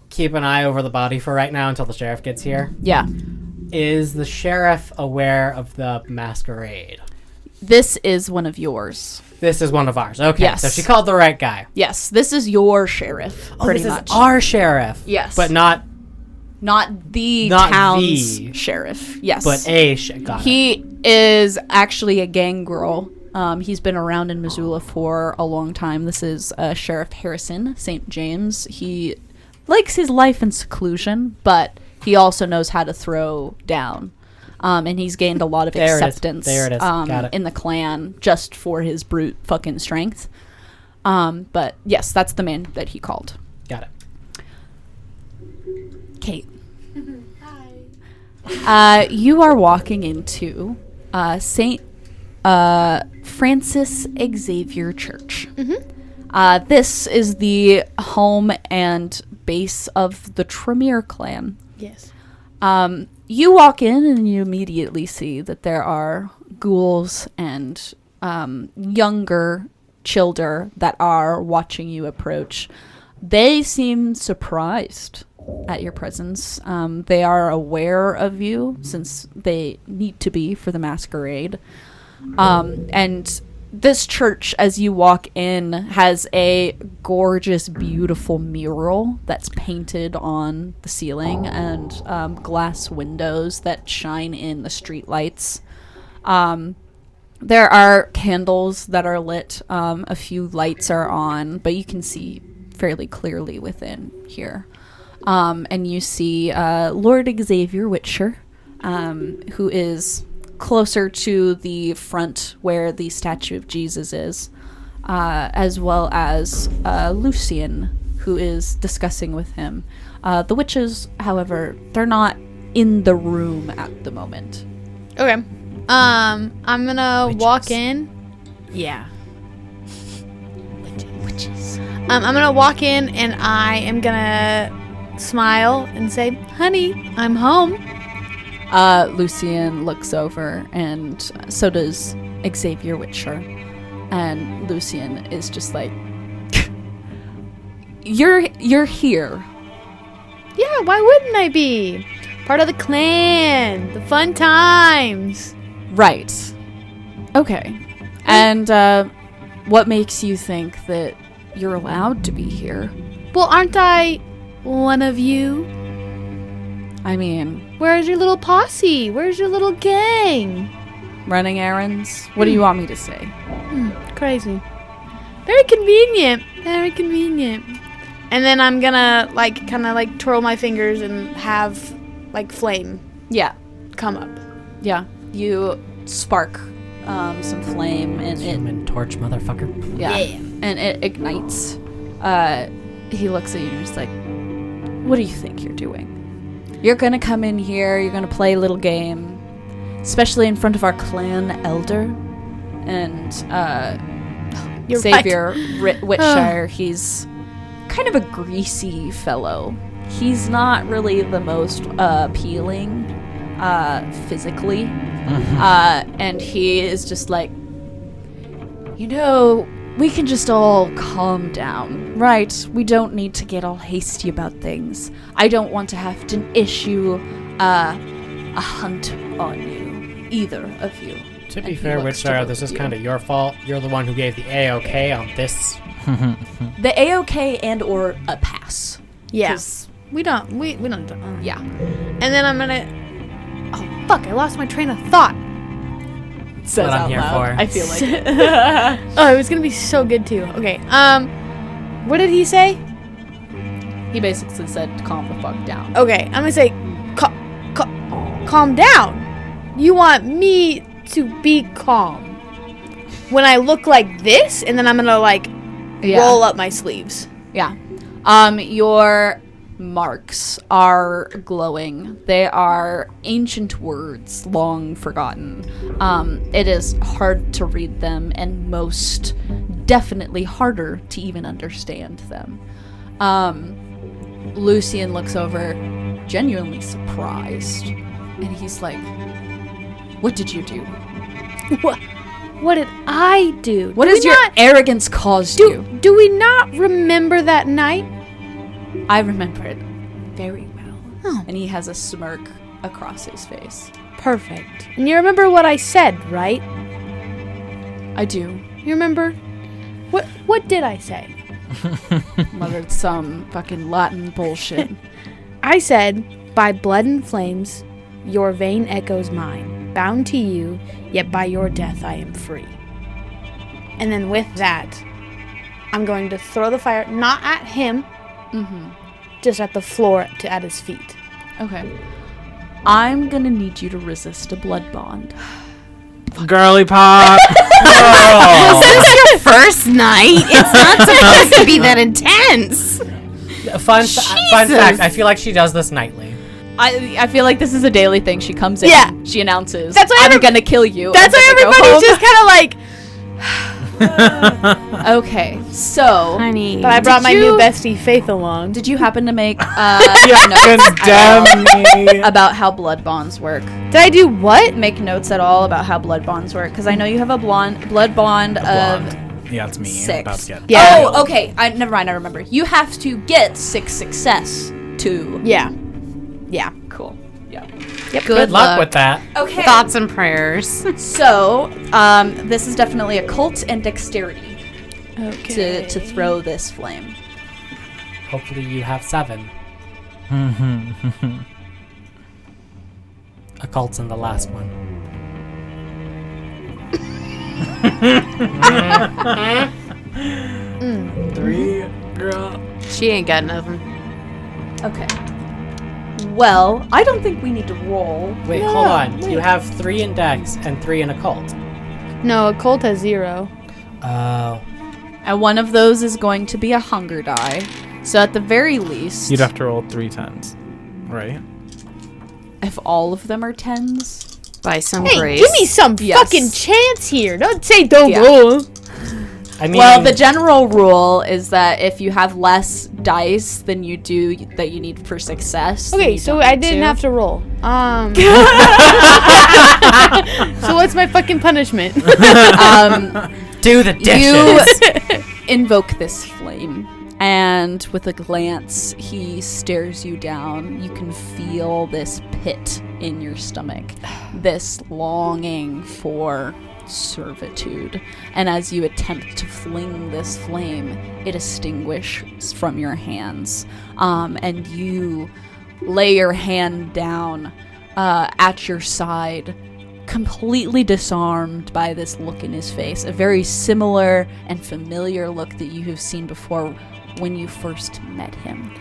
keep an eye over the body for right now until the sheriff gets here. Yeah. Is the sheriff aware of the masquerade? This is one of yours. This is one of ours. Okay. Yes. So she called the right guy. Yes, this is your sheriff, pretty this much. is our sheriff. Yes. But not the not town's the sheriff. Yes. But got he is actually a gangrel. He's been around in Missoula for a long time. This is Sheriff Harrison, St. James. He likes his life in seclusion, but he also knows how to throw down. And he's gained a lot of acceptance There it is. Got it. in the clan just for his brute fucking strength. But yes, that's the man that he called. Got it. Kait. Hi. You are walking into St. Francis Xavier Church. This is the home and base of the Tremere clan. Yes. You walk in and you immediately see that there are ghouls and younger children that are watching you approach. They seem surprised at your presence. They are aware of you since they need to be for the masquerade. And this church, as you walk in, has a gorgeous, beautiful mural that's painted on the ceiling and glass windows that shine in the street lights. There are candles that are lit. A few lights are on, but you can see fairly clearly within here. And you see Lord Xavier Witcher, who is closer to the front where the statue of Jesus is, as well as Lucian, who is discussing with him. The witches, however, they're not in the room at the moment. Okay. I'm gonna walk in. Yeah. Witches. I'm gonna walk in and I am gonna smile and say, "Honey, I'm home." Lucian looks over, and so does Xavier Witcher. And Lucian is just like, You're here. Yeah, why wouldn't I be? Part of the clan. The fun times. Right. Okay. And what makes you think that you're allowed to be here? Well, aren't I one of you? I mean, Where's your little posse? Where's your little gang? running errands? What do you want me to say? Crazy. Very convenient. Very convenient. And then I'm gonna, kind of, twirl my fingers and have, flame Yeah. come up. Yeah. You spark some flame, and it Human torch, motherfucker. Yeah. And it ignites. He looks at you and is like, what do you think you're doing? You're going to come in here, you're going to play a little game, especially in front of our clan elder. And You're Xavier Whitshire, he's kind of a greasy fellow. He's not really the most appealing physically. And he is just like, we can just all calm down, right? We don't need to get all hasty about things. I don't want to have to issue a hunt on you, either of you. To be fair, Witchshire, this is kind of your fault. You're the one who gave the A-OK on this. The A-OK and or a pass. Yeah. 'Cause- We don't. Yeah. And then I'm gonna. Oh fuck! I lost my train of thought. Says What I'm out here loud. for. I feel like it. Oh, it was gonna be so good too. Okay. What did he say? He basically said, calm the fuck down. Okay, I'm gonna say, calm down. You want me to be calm when I look like this, and then I'm gonna roll up my sleeves. Yeah. Your marks are glowing. They are ancient words, long forgotten. It is hard to read them, and most definitely harder to even understand them. Lucian looks over, genuinely surprised, and he's like, what did you do? What did I do? What has your arrogance caused you? Do we not remember that night? I remember it very well. Oh. And he has a smirk across his face. Perfect. And you remember what I said, right? I do. You remember? What did I say? Muttered some fucking Latin bullshit. I said, by blood and flames, your vein echoes mine. Bound to you, yet by your death I am free. And then with that, I'm going to throw the fire, not at him, just at the floor at his feet. Okay. I'm gonna need you to resist a blood bond. Girly pop. Was this your first night? It's not supposed to be that intense. Fun fact, I feel like she does this nightly. I feel like this is a daily thing. She comes in, Yeah. she announces, That's why I'm gonna kill you. That's and why then I go everybody's home. just kind of like, Okay, so Honey. but I brought my you- new bestie Faith along. did you happen to make Condemn me. about how blood bonds work? Did I do what? Make notes at all about how blood bonds work? Because I know you have a blood bond of Yeah, it's me. 6. About to get Yeah. Oh, okay. Never mind. I remember. You have to get 6 success 2. Yeah. Yeah. Cool. Yeah. Yep. Good luck with that. Okay. Thoughts and prayers. So, this is definitely occult and dexterity to throw this flame. Hopefully you have 7. Occult's in the last one. Three, girl. She ain't got nothing. Okay. Well, I don't think we need to roll. Wait, hold on. You have 3 in Dex and 3 in Occult. No, occult has 0. Oh. And one of those is going to be a hunger die. So at the very least, You'd have to roll 3 10s, right? if all of them are 10s. By some Hey, grace. give me some Yes. fucking chance here. Don't say don't Yeah. roll. I mean, Well, the general rule is that if you have less dice than you do that you need for success. then Okay, you so don't I need didn't have to roll. So what's my fucking punishment? do the You dishes. invoke this flame, and with a glance, he stares you down. You can feel this pit in your stomach, this longing for servitude. And as you attempt to fling this flame, it extinguishes from your hands, and you lay your hand down at your side, completely disarmed by this look in his face, a very similar and familiar look that you have seen before when you first met him.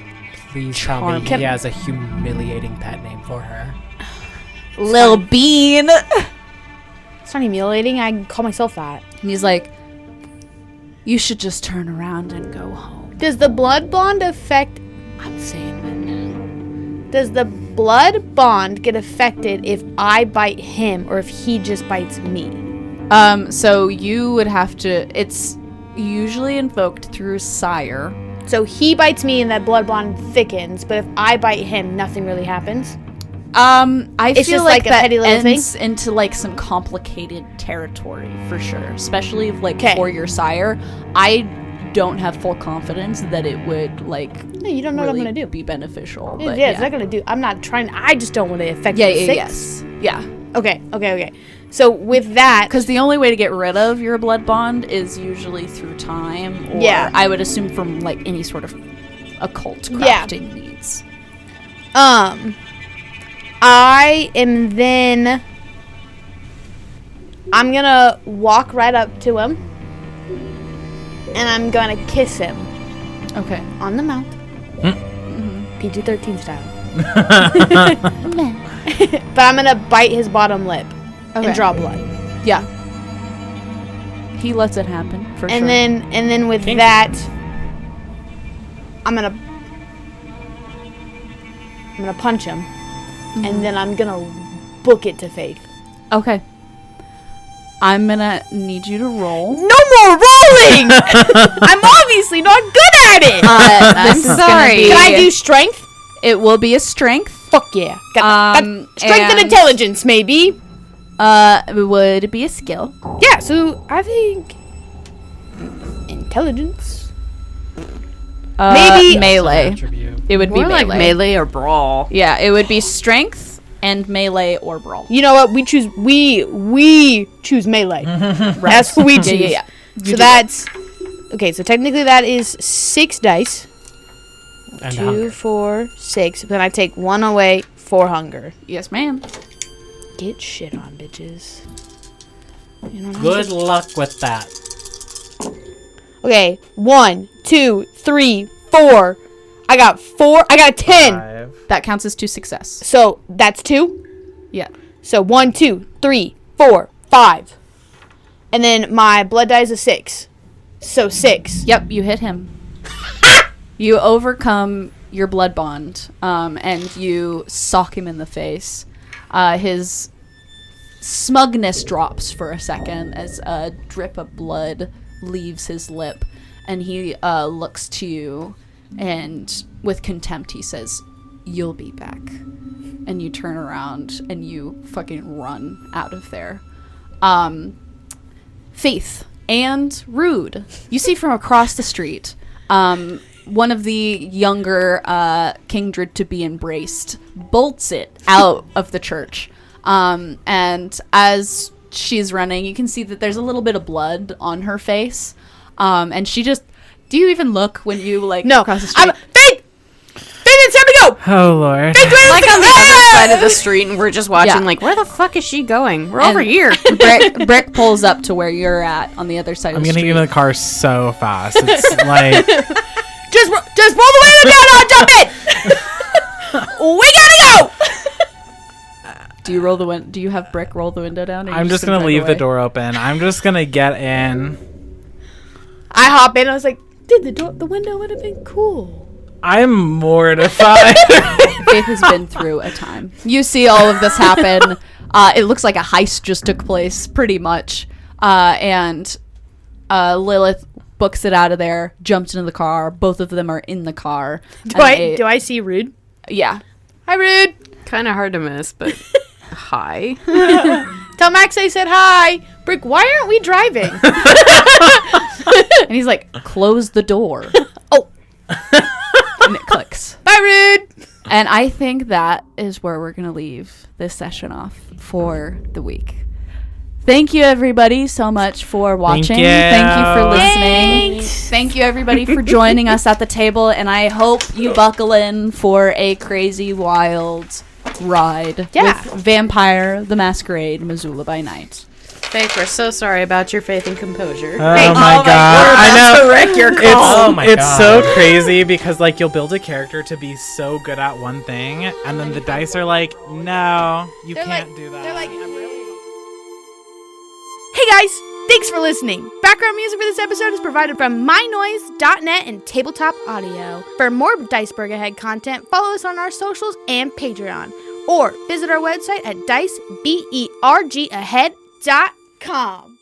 Please tell me he has a humiliating pet name for her. Lil Bean! It's not humiliating. I call myself that. And he's like, you should just turn around and go home. Does the blood bond affect... I'm saying that now. Does the blood bond get affected if I bite him or if he just bites me? So you would have to, it's usually invoked through sire. So he bites me and that blood bond thickens, but if I bite him, nothing really happens? I It's feel just like like a that petty little thing? ends into like some complicated territory for sure, especially like 'Kay. for your sire. I don't have full confidence that it would like No, you don't know really what I'm going to do. be beneficial. Yeah, But it's not going to do. I'm not trying. I just don't want to affect yeah, the yeah, six. yes, yeah. Okay. So with that, Because the only way to get rid of your blood bond is usually through time, or Yeah. I would assume from like any sort of occult Yeah. crafting needs. I am then. I'm gonna walk right up to him, and I'm gonna kiss him Okay. on the mouth, PG-13 style. But I'm gonna bite his bottom lip Okay. and draw blood, Yeah. He lets it happen for sure. and then with Kinky. that, I'm gonna punch him, and then I'm gonna book it to Faith. Okay. I'm gonna need you to roll. No more rolling! I'm obviously not good at it! I'm sorry. Can I do strength? It will be a strength. Fuck yeah. Got strength and intelligence, maybe. It would be a skill. Yeah, so I think intelligence. Maybe melee. Attribute. It would More be like melee. melee or brawl. Yeah, it would be strength and melee or brawl. You know what? We choose melee. That's what we choose. Yeah. So that's okay. So technically that is 6 dice. And 2, hunger. 4, 6. Then I take 1 away for hunger. Yes, ma'am. Get shit on, bitches. You know what I'm Good luck with that. Okay, 1, 2, 3, 4. I got 4. I got a 10. 5. That counts as 2 success. So that's 2. Yeah. So 1, 2, 3, 4, 5. And then my blood die is a 6. So 6. Yep, you hit him. You overcome your blood bond, and you sock him in the face. His smugness drops for a second as a drip of blood leaves his lip, and he looks to you, and with contempt he says, "You'll be back." And you turn around and you fucking run out of there. Faith and Rude, you see from across the street, one of the younger kindred to be embraced bolts it out of the church. And as she's running, you can see that there's a little bit of blood on her face. And she just... Do you even look when you, like, cross the street? Faith, it's time to go! Oh, Lord. Faith, Like on the other side of the street, and we're just watching, like, where the fuck is she going? We're over here. Brick pulls up to where you're at on the other side of the street. I'm getting into the car so fast. It's like... Just roll the window down, I'll jump in! We gotta go! Do you have Brick roll the window down? I'm just going to leave the door open. I'm just going to get in. I hop in, I was like, dude, the window would have been cool. I'm mortified. Faith has been through a time. You see all of this happen. It looks like a heist just took place, pretty much. And Lilith books it out of there, jumps into the car. Both of them are in the car. Do I see Rude? Yeah. Hi, Rude. Kind of hard to miss, but hi. Tell Max I said hi. Brick, why aren't we driving? And he's like, close the door. Oh. And it clicks. Bye, Rude. And I think that is where we're going to leave this session off for the week. Thank you, everybody, so much for watching. Thank you for listening. Thanks. Thank you, everybody, for joining us at the table. And I hope you buckle in for a crazy, wild ride with Vampire the Masquerade, Missoula by Night. Faith, we're so sorry about your faith and composure. Oh my god. I know. To wreck your It's so crazy because like you'll build a character to be so good at one thing and then the dice are like, no, you can't do that. They're like, hey guys, thanks for listening. Background music for this episode is provided from mynoise.net and Tabletop Audio. For more DICEBERG Ahead content, follow us on our socials and Patreon. Or visit our website at dicebergahead.com.